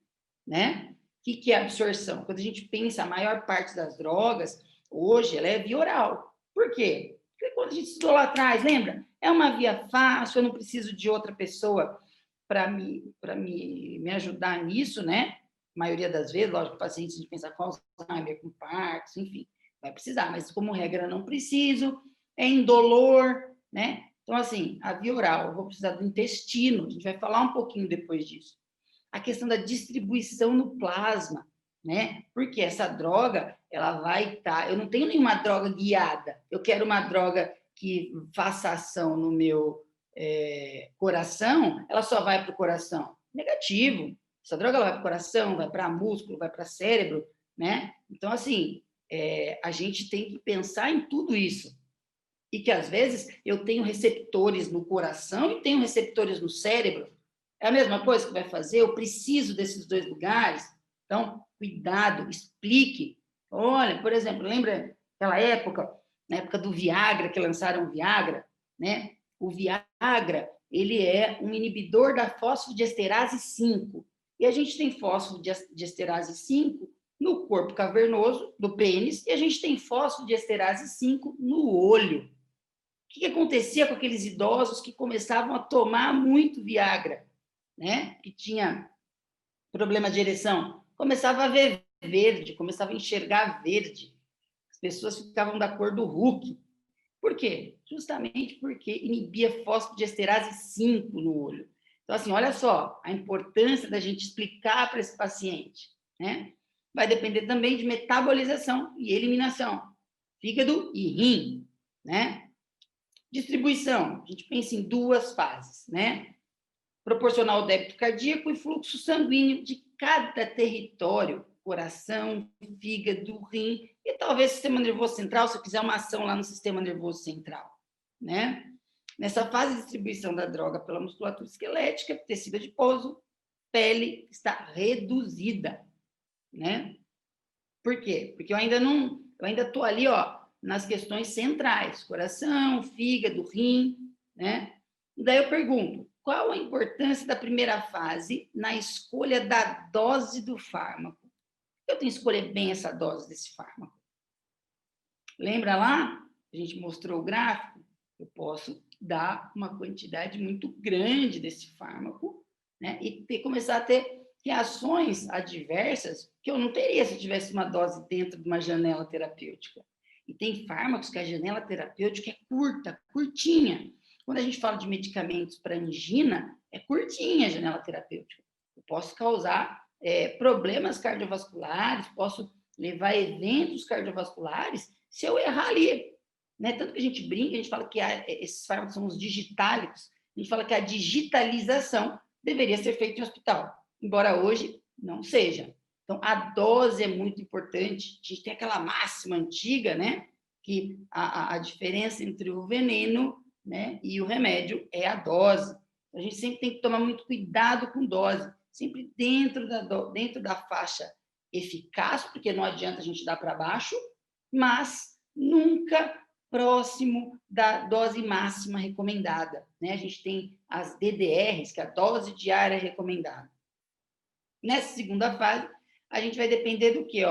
Speaker 1: né? O que é absorção? Quando a gente pensa, a maior parte das drogas, hoje, ela é via oral. Por quê? Porque quando a gente estudou lá atrás, lembra? É uma via fácil, eu não preciso de outra pessoa para me ajudar nisso, né? A maioria das vezes, lógico, pacientes de pensar com Alzheimer, com Parkinson, enfim, vai precisar, mas como regra não preciso, é indolor, né? Então, assim, a via oral, eu vou precisar do intestino, a gente vai falar um pouquinho depois disso. A questão da distribuição no plasma, né? Porque essa droga, ela vai estar... Eu não tenho nenhuma droga guiada, eu quero uma droga que faça ação no meu coração, ela só vai para o coração. Negativo. Essa droga ela vai para o coração, vai para músculo, vai para cérebro, né? Então, assim, a gente tem que pensar em tudo isso. E que, às vezes, eu tenho receptores no coração e tenho receptores no cérebro. É a mesma coisa que vai fazer? Eu preciso desses dois lugares? Então, cuidado, explique. Olha, por exemplo, lembra aquela época, na época do Viagra, que lançaram o Viagra, né? O Viagra, ele é um inibidor da fosfodiesterase 5. E a gente tem fosfodiesterase 5 no corpo cavernoso do pênis e a gente tem fosfodiesterase 5 no olho. O que acontecia com aqueles idosos que começavam a tomar muito Viagra, né? Que tinha problema de ereção? Começava a ver verde, começava a enxergar verde. As pessoas ficavam da cor do Hulk. Por quê? Justamente porque inibia fosfodiesterase 5 no olho. Então, assim, olha só a importância da gente explicar para esse paciente, né? Vai depender também de metabolização e eliminação. Fígado e rim, né? Distribuição, a gente pensa em duas fases, né? Proporcional ao débito cardíaco e fluxo sanguíneo de cada território, coração, fígado, rim e talvez sistema nervoso central, se eu quiser uma ação lá no sistema nervoso central, né? Nessa fase de distribuição da droga pela musculatura esquelética, tecido adiposo, pele está reduzida, né? Por quê? Porque eu ainda estou ali, ó, nas questões centrais, coração, fígado, rim, né? E daí eu pergunto, qual a importância da primeira fase na escolha da dose do fármaco? Eu tenho que escolher bem essa dose desse fármaco. Lembra lá? A gente mostrou o gráfico? Eu posso dar uma quantidade muito grande desse fármaco, né? E começar a ter reações adversas que eu não teria se eu tivesse uma dose dentro de uma janela terapêutica. E tem fármacos que a janela terapêutica é curta, curtinha. Quando a gente fala de medicamentos para angina, é curtinha a janela terapêutica. Eu posso causar problemas cardiovasculares, posso levar a eventos cardiovasculares se eu errar ali. Né? Tanto que a gente brinca, a gente fala que esses fármacos são os digitálicos, a gente fala que a digitalização deveria ser feita em hospital, embora hoje não seja. Então, a dose é muito importante. A gente tem aquela máxima antiga, né? Que a diferença entre o veneno, né, e o remédio é a dose. A gente sempre tem que tomar muito cuidado com dose, sempre dentro da faixa eficaz, porque não adianta a gente dar para baixo, mas nunca próximo da dose máxima recomendada. Né? A gente tem as DDRs, que é a dose diária recomendada. Nessa segunda fase, a gente vai depender do quê?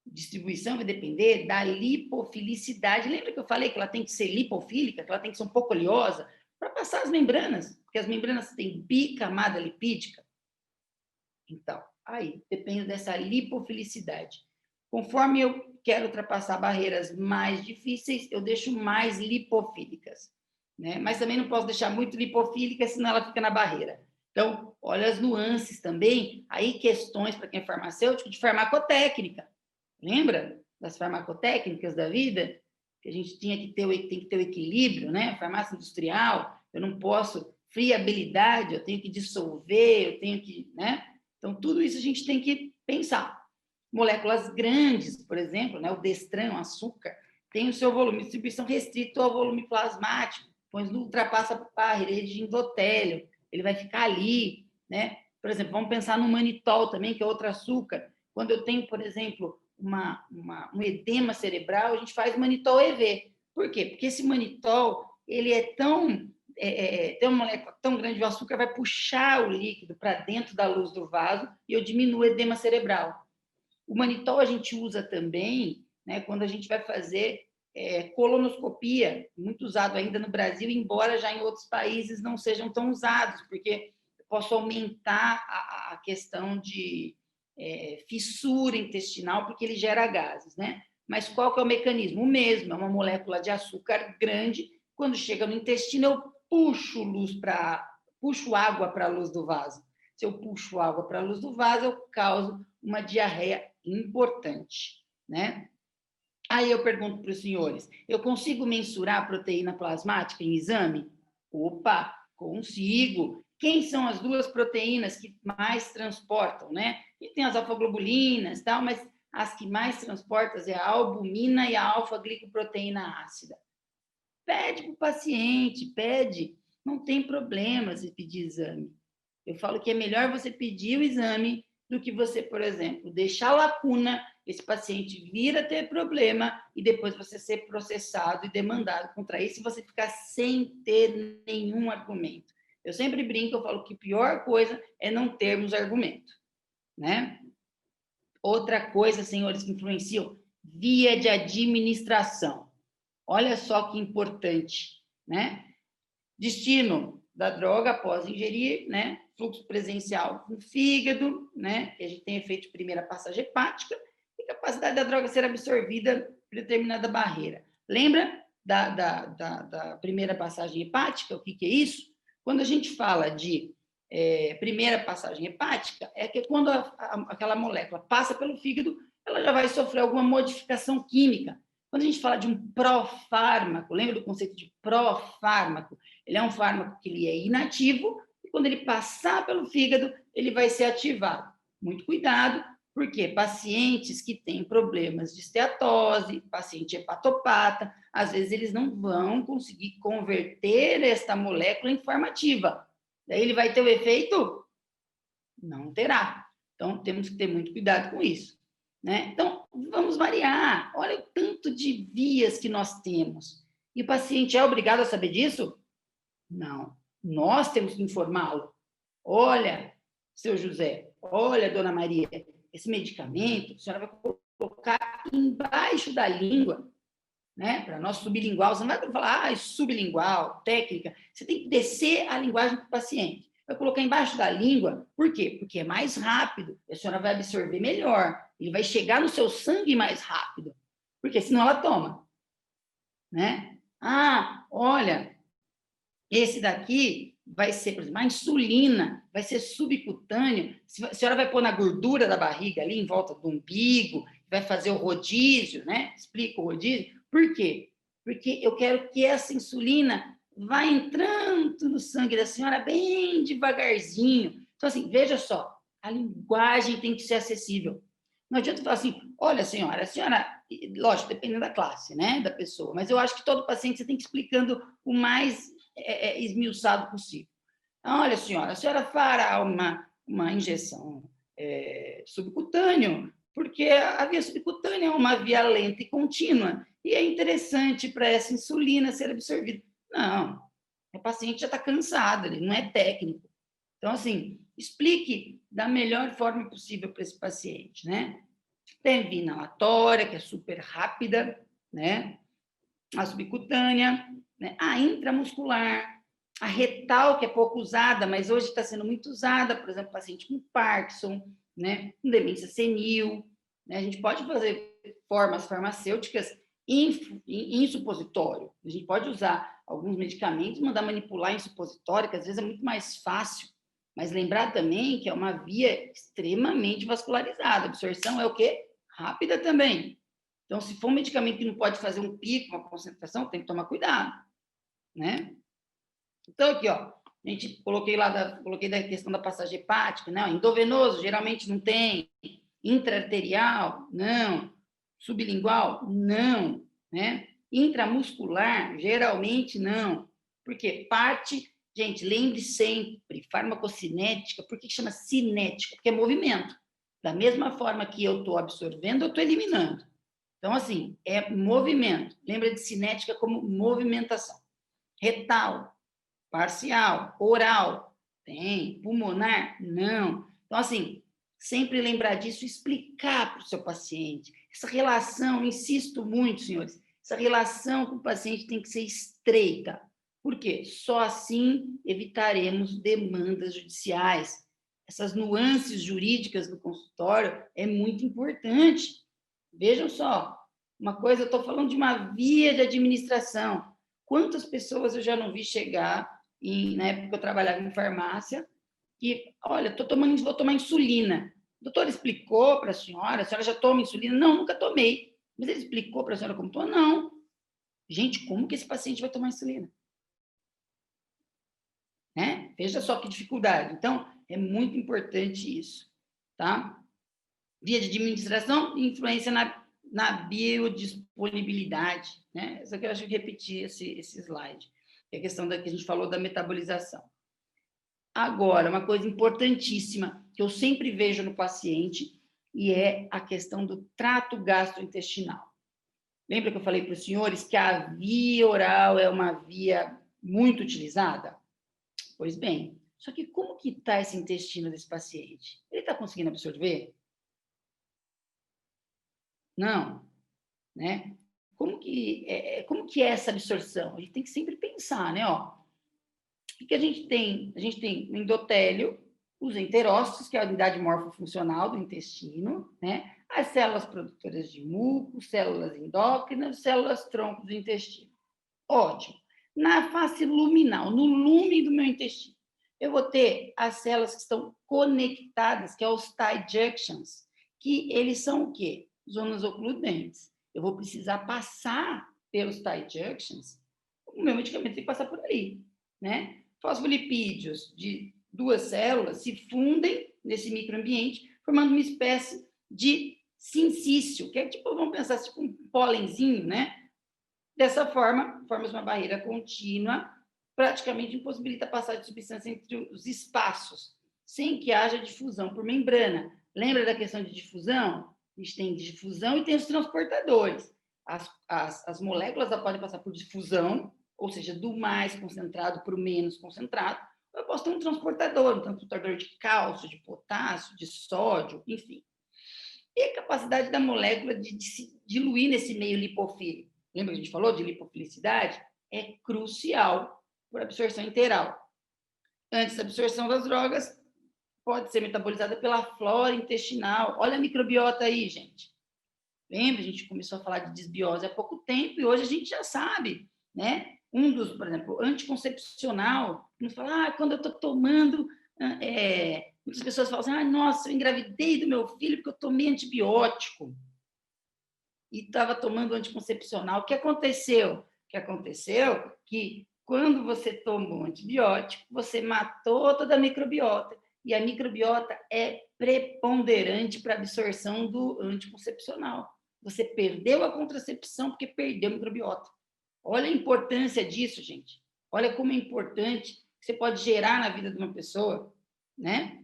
Speaker 1: Distribuição vai depender da lipofilicidade. Lembra que eu falei que ela tem que ser lipofílica, que ela tem que ser um pouco oleosa, para passar as membranas, porque as membranas têm bicamada lipídica. Então, aí depende dessa lipofilicidade. Conforme eu quero ultrapassar barreiras mais difíceis, eu deixo mais lipofílicas. Né? Mas também não posso deixar muito lipofílica, senão ela fica na barreira. Então, olha as nuances também, aí questões para quem é farmacêutico de farmacotécnica. Lembra das farmacotécnicas da vida? Que a gente tem que ter o equilíbrio, né? Farmácia industrial, eu não posso, friabilidade, eu tenho que dissolver, eu tenho que, né? Então, tudo isso a gente tem que pensar. Moléculas grandes, por exemplo, né? O destran, o açúcar, tem o seu volume de distribuição restrito ao volume plasmático, pois não ultrapassa a parede de endotélio, ele vai ficar ali, né? Por exemplo, vamos pensar no manitol também, que é outro açúcar. Quando eu tenho, por exemplo, um edema cerebral, a gente faz manitol EV. Por quê? Porque esse manitol, ele é tão... tem uma molécula tão grande, o açúcar vai puxar o líquido para dentro da luz do vaso e eu diminuo o edema cerebral. O manitol a gente usa também, né, quando a gente vai fazer colonoscopia, muito usado ainda no Brasil, embora já em outros países não sejam tão usados, porque eu posso aumentar a questão de fissura intestinal, porque ele gera gases, né? Mas qual que é o mecanismo? O mesmo, é uma molécula de açúcar grande, quando chega no intestino, eu puxo água para a luz do vaso. Se eu puxo água para a luz do vaso, eu causo uma diarreia importante, né? Aí eu pergunto para os senhores, eu consigo mensurar a proteína plasmática em exame? Opa, consigo. Quem são as duas proteínas que mais transportam, né? E tem as alfa-globulinas, tal, mas as que mais transportam é a albumina e a alfa-glicoproteína ácida. Pede para o paciente, pede. Não tem problema se pedir exame. Eu falo que é melhor você pedir o exame do que você, por exemplo, deixar lacuna, esse paciente vir a ter problema e depois você ser processado e demandado contra isso e você ficar sem ter nenhum argumento. Eu sempre brinco, eu falo que a pior coisa é não termos argumento, né? Outra coisa, senhores, que influenciam, via de administração. Olha só que importante, né? Destino da droga após ingerir, né? Fluxo presencial no fígado, né? Que a gente tem efeito de primeira passagem hepática e capacidade da droga ser absorvida por determinada barreira. Lembra da primeira passagem hepática? O que é isso? Quando a gente fala de primeira passagem hepática, é que quando aquela molécula passa pelo fígado, ela já vai sofrer alguma modificação química. Quando a gente fala de um pró-fármaco, lembra do conceito de pró-fármaco? Ele é um fármaco que ele é inativo e quando ele passar pelo fígado, ele vai ser ativado. Muito cuidado, porque pacientes que têm problemas de esteatose, paciente hepatopata, às vezes eles não vão conseguir converter esta molécula em forma ativa. Daí ele vai ter o efeito? Não terá. Então, temos que ter muito cuidado com isso. Né? Então, vamos variar. Olha o tanto de vias que nós temos. E o paciente é obrigado a saber disso? Não. Nós temos que informá-lo. Olha, seu José, olha, dona Maria, esse medicamento a senhora vai colocar embaixo da língua, né? Para nós sublingual. Você não vai falar, sublingual, técnica. Você tem que descer a linguagem para o paciente. vai colocar embaixo da língua. Por quê? Porque é mais rápido, a senhora vai absorver melhor, ele vai chegar no seu sangue mais rápido, porque senão ela toma, né? Ah, olha, esse daqui vai ser, por exemplo, a insulina, vai ser subcutâneo. A senhora vai pôr na gordura da barriga ali, em volta do umbigo, vai fazer o rodízio, né? Explica o rodízio. Por quê? Porque eu quero que essa insulina vá entrando no sangue da senhora bem devagarzinho. Então, assim, veja só, a linguagem tem que ser acessível. Não adianta falar assim, olha, a senhora, lógico, dependendo da classe, né, da pessoa, mas eu acho que todo paciente você tem que ir explicando o mais esmiuçado possível. Olha, a senhora fará uma injeção subcutânea, porque a via subcutânea é uma via lenta e contínua, e é interessante para essa insulina ser absorvida. Não, o paciente já está cansado, ele não é técnico. Então, assim, explique da melhor forma possível para esse paciente, né? Tem via inalatória, que é super rápida, né? A subcutânea, né? A intramuscular, a retal, que é pouco usada, mas hoje está sendo muito usada, por exemplo, paciente com Parkinson, né? Com demência senil, né? A gente pode fazer formas farmacêuticas em supositório. A gente pode usar alguns medicamentos, mandar manipular em supositório, que às vezes é muito mais fácil. Mas lembrar também que é uma via extremamente vascularizada. A absorção é o quê? Rápida também. Então, se for um medicamento que não pode fazer um pico, uma concentração, tem que tomar cuidado, né? Então, aqui, ó, a gente coloquei da questão da passagem hepática, né? Endovenoso, geralmente não tem. Intraarterial, não. Sublingual, não, né? Intramuscular, geralmente não. Porque parte, gente, lembre sempre, farmacocinética, por que chama cinética? Porque é movimento. Da mesma forma que eu estou absorvendo, eu estou eliminando. Então, assim, é movimento. Lembra de cinética como movimentação. Retal, parcial, oral, tem. Pulmonar, não. Então, assim, sempre lembrar disso e explicar para o seu paciente. Essa relação, insisto muito, senhores, essa relação com o paciente tem que ser estreita. Por quê? Só assim evitaremos demandas judiciais. Essas nuances jurídicas do consultório é muito importante. Vejam só, uma coisa, eu estou falando de uma via de administração. Quantas pessoas eu já não vi chegar, na época que eu trabalhava em farmácia, que, olha, vou tomar insulina. O doutor explicou para a senhora já toma insulina? Não, nunca tomei. Mas ele explicou para a senhora como toma? Não. Gente, como que esse paciente vai tomar insulina? Né? Veja só que dificuldade. Então, é muito importante isso, tá? Via de administração e influência na biodisponibilidade, né? Isso aqui eu acho que repetir esse slide, que é a questão que a gente falou da metabolização. Agora, uma coisa importantíssima que eu sempre vejo no paciente e é a questão do trato gastrointestinal. Lembra que eu falei para os senhores que a via oral é uma via muito utilizada? Pois bem, só que como que está esse intestino desse paciente? Ele está conseguindo absorver? Não, né? Como que é essa absorção? A gente tem que sempre pensar, né? Ó, o que a gente tem? A gente tem o endotélio, os enterócitos, que é a unidade morfofuncional do intestino, né? As células produtoras de muco, células endócrinas, células tronco do intestino. Ótimo. Na face luminal, no lume do meu intestino, eu vou ter as células que estão conectadas, que é os tight junctions, que eles são o quê? Zonas ocludentes. Eu vou precisar passar pelos tight junctions, o meu medicamento tem que passar por ali, né? Fosfolipídios de duas células se fundem nesse microambiente, formando uma espécie de sincício, que é tipo, vamos pensar, tipo um pólenzinho, né? Dessa forma, forma uma barreira contínua, praticamente impossibilita a passagem de substância entre os espaços, sem que haja difusão por membrana. Lembra da questão de difusão? A gente tem difusão e tem os transportadores. As moléculas podem passar por difusão, ou seja, do mais concentrado para o menos concentrado. Eu posso ter um transportador de cálcio, de potássio, de sódio, enfim. E a capacidade da molécula de se diluir nesse meio lipofílico. Lembra que a gente falou de lipofilicidade? É crucial para a absorção interal. antes da absorção das drogas, pode ser metabolizada pela flora intestinal. Olha a microbiota aí, gente. Lembra? A gente começou a falar de desbiose há pouco tempo e hoje a gente já sabe, né? Por exemplo, anticoncepcional, não fala, quando eu estou tomando, muitas pessoas falam assim, nossa, eu engravidei do meu filho porque eu tomei antibiótico e estava tomando anticoncepcional. O que aconteceu? O que aconteceu que quando você toma um antibiótico, você matou toda a microbiota. E a microbiota é preponderante para a absorção do anticoncepcional. Você perdeu a contracepção porque perdeu a microbiota. Olha a importância disso, gente. Olha como é importante que você pode gerar na vida de uma pessoa, né?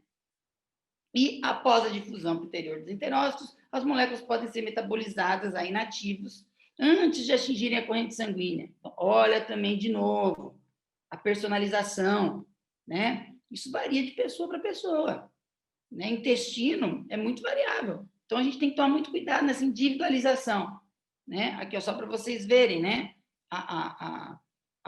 Speaker 1: E após a difusão para o interior dos enterócitos, as moléculas podem ser metabolizadas a inativos antes de atingirem a corrente sanguínea. Então, olha também, de novo, a personalização, né? Isso varia de pessoa para pessoa. Né? Intestino é muito variável. Então, a gente tem que tomar muito cuidado nessa individualização. Né? Aqui, ó, só para vocês verem, né? A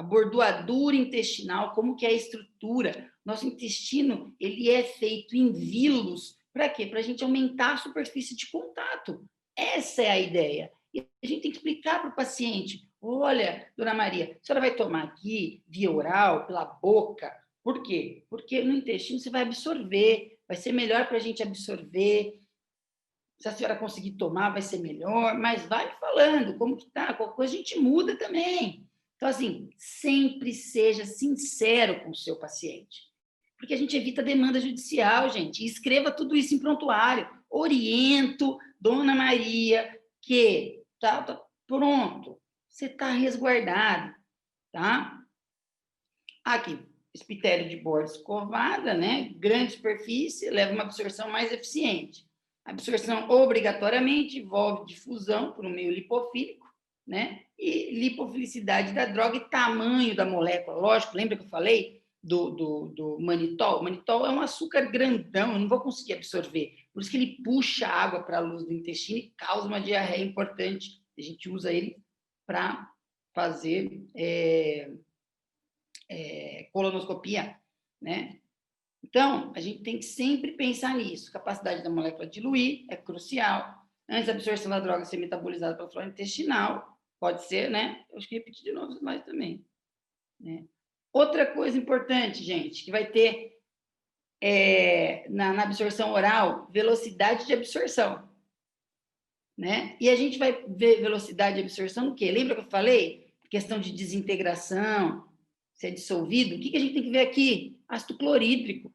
Speaker 1: bordoadura intestinal, como que é a estrutura. Nosso intestino, ele é feito em vilos. Para quê? Para a gente aumentar a superfície de contato. Essa é a ideia. E a gente tem que explicar para o paciente, olha, dona Maria, a senhora vai tomar aqui, via oral, pela boca. Por quê? Porque no intestino você vai absorver, vai ser melhor para a gente absorver. Se a senhora conseguir tomar, vai ser melhor, mas vai falando como que tá, qualquer coisa a gente muda também. Então, assim, sempre seja sincero com o seu paciente, porque a gente evita demanda judicial, gente, e escreva tudo isso em prontuário. Oriento, dona Maria, que tá pronto, você está resguardado, tá? Aqui, epitério de borda escovada, né? Grande superfície, leva uma absorção mais eficiente. A absorção obrigatoriamente envolve difusão por um meio lipofílico, né? E lipofilicidade da droga e tamanho da molécula. Lógico, lembra que eu falei do manitol? O manitol é um açúcar grandão, eu não vou conseguir absorver. Por isso que ele puxa a água para a luz do intestino e causa uma diarreia importante. A gente usa ele para fazer colonoscopia, né? Então, a gente tem que sempre pensar nisso. Capacidade da molécula diluir é crucial. Antes da absorção da droga ser metabolizada pela flora intestinal, pode ser, né? Eu acho que repetir de novo mais também. Né? Outra coisa importante, gente, que vai ter na absorção oral, velocidade de absorção. Né? E a gente vai ver velocidade de absorção no quê? Lembra que eu falei? Questão de desintegração, se é dissolvido. O que a gente tem que ver aqui? Ácido clorídrico,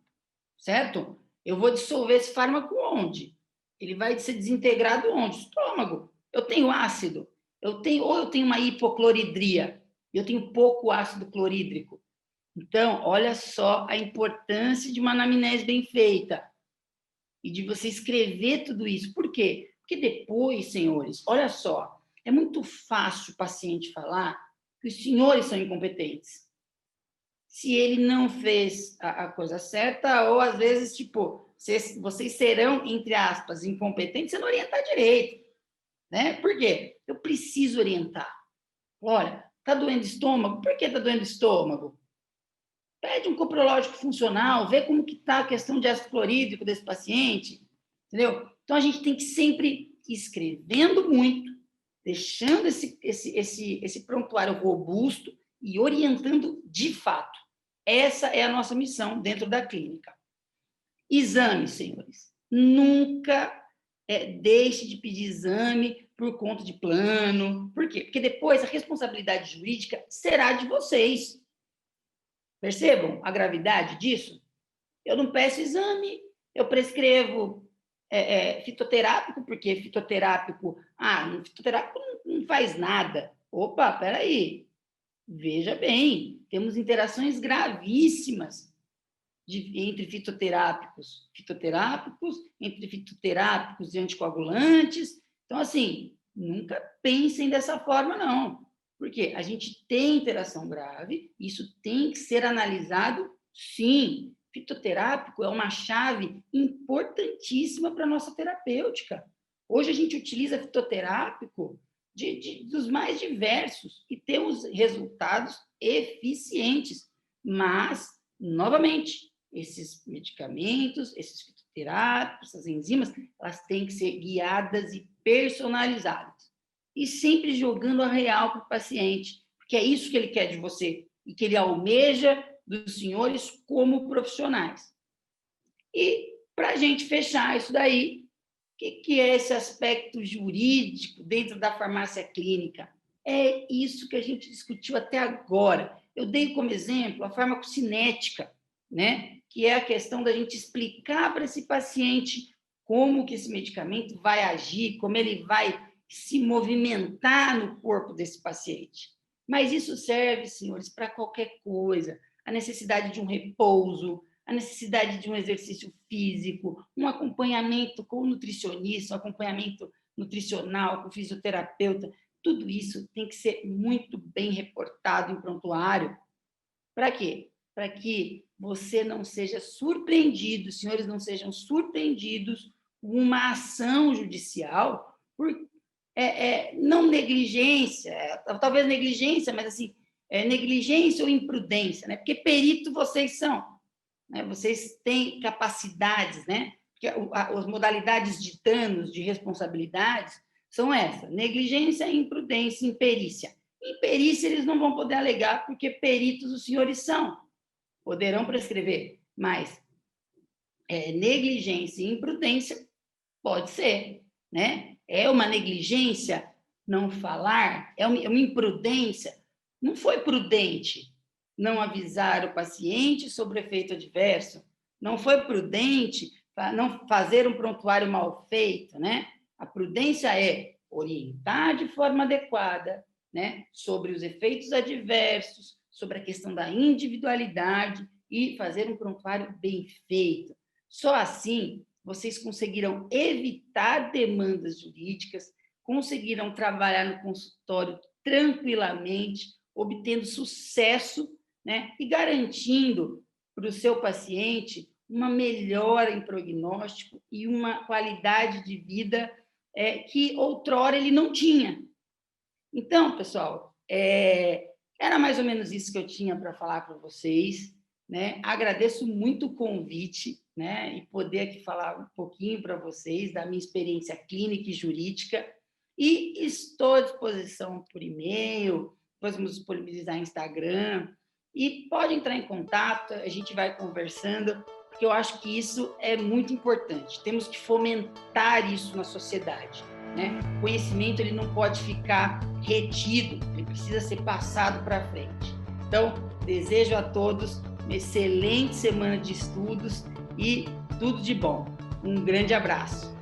Speaker 1: certo? Eu vou dissolver esse fármaco onde? Ele vai ser desintegrado onde? Estômago. Eu tenho ácido. Ou eu tenho uma hipocloridria. Eu tenho pouco ácido clorídrico. Então, olha só a importância de uma anamnese bem feita. E de você escrever tudo isso. Por quê? Porque depois, senhores, olha só, é muito fácil o paciente falar que os senhores são incompetentes. Se ele não fez a coisa certa, ou às vezes, tipo, vocês serão, entre aspas, incompetentes, você não orientar direito. Né? Por quê? Eu preciso orientar. Olha, tá doendo estômago? Por que tá doendo estômago? Pede um coprológico funcional, vê como que está a questão de ácido clorídrico desse paciente, entendeu? Então, a gente tem que sempre ir escrevendo muito, deixando esse prontuário robusto e orientando de fato. Essa é a nossa missão dentro da clínica. Exame, senhores. Nunca deixe de pedir exame por conta de plano. Por quê? Porque depois a responsabilidade jurídica será de vocês. Percebam a gravidade disso? Eu não peço exame, eu prescrevo fitoterápico, porque fitoterápico não faz nada. Opa, peraí, veja bem, temos interações gravíssimas entre fitoterápicos, entre fitoterápicos e anticoagulantes. Então, assim, nunca pensem dessa forma, não. Porque a gente tem interação grave, isso tem que ser analisado, sim. Fitoterápico é uma chave importantíssima para a nossa terapêutica. Hoje a gente utiliza fitoterápico dos mais diversos e temos resultados eficientes, mas novamente, esses medicamentos, esses fitoterápicos, essas enzimas, elas têm que ser guiadas e personalizadas. E sempre jogando a real para o paciente, porque é isso que ele quer de você e que ele almeja dos senhores como profissionais. E, para a gente fechar isso daí, o que é esse aspecto jurídico dentro da farmácia clínica? É isso que a gente discutiu até agora. Eu dei como exemplo a farmacocinética, né? Que é a questão da gente explicar para esse paciente como que esse medicamento vai agir, como ele vai se movimentar no corpo desse paciente. Mas isso serve, senhores, para qualquer coisa. A necessidade de um repouso, a necessidade de um exercício físico, um acompanhamento com o nutricionista, um acompanhamento nutricional, com o fisioterapeuta, tudo isso tem que ser muito bem reportado em prontuário. Para quê? Para que você não seja surpreendido, os senhores não sejam surpreendidos com uma ação judicial por não negligência, talvez negligência, mas assim, negligência ou imprudência, né? Porque perito vocês são, né? Vocês têm capacidades, né? Porque as modalidades de danos, de responsabilidades, são essas: negligência, imprudência e imperícia. Imperícia eles não vão poder alegar, porque peritos os senhores são, poderão prescrever, mas negligência e imprudência pode ser, né? É uma negligência não falar, é uma imprudência. Não foi prudente não avisar o paciente sobre o efeito adverso, não foi prudente não fazer um prontuário mal feito, né? A prudência é orientar de forma adequada, né, sobre os efeitos adversos, sobre a questão da individualidade e fazer um prontuário bem feito. Só assim vocês conseguirão evitar demandas jurídicas, conseguirão trabalhar no consultório tranquilamente, obtendo sucesso, né, e garantindo para o seu paciente uma melhora em prognóstico e uma qualidade de vida que outrora ele não tinha. Então, pessoal, era mais ou menos isso que eu tinha para falar para vocês, né? Agradeço muito o convite, né? E poder aqui falar um pouquinho para vocês da minha experiência clínica e jurídica. E estou à disposição por e-mail, depois vamos disponibilizar Instagram. E pode entrar em contato, a gente vai conversando, porque eu acho que isso é muito importante. Temos que fomentar isso na sociedade, né? O conhecimento ele não pode ficar retido, ele precisa ser passado para frente. Então, desejo a todos uma excelente semana de estudos e tudo de bom. Um grande abraço.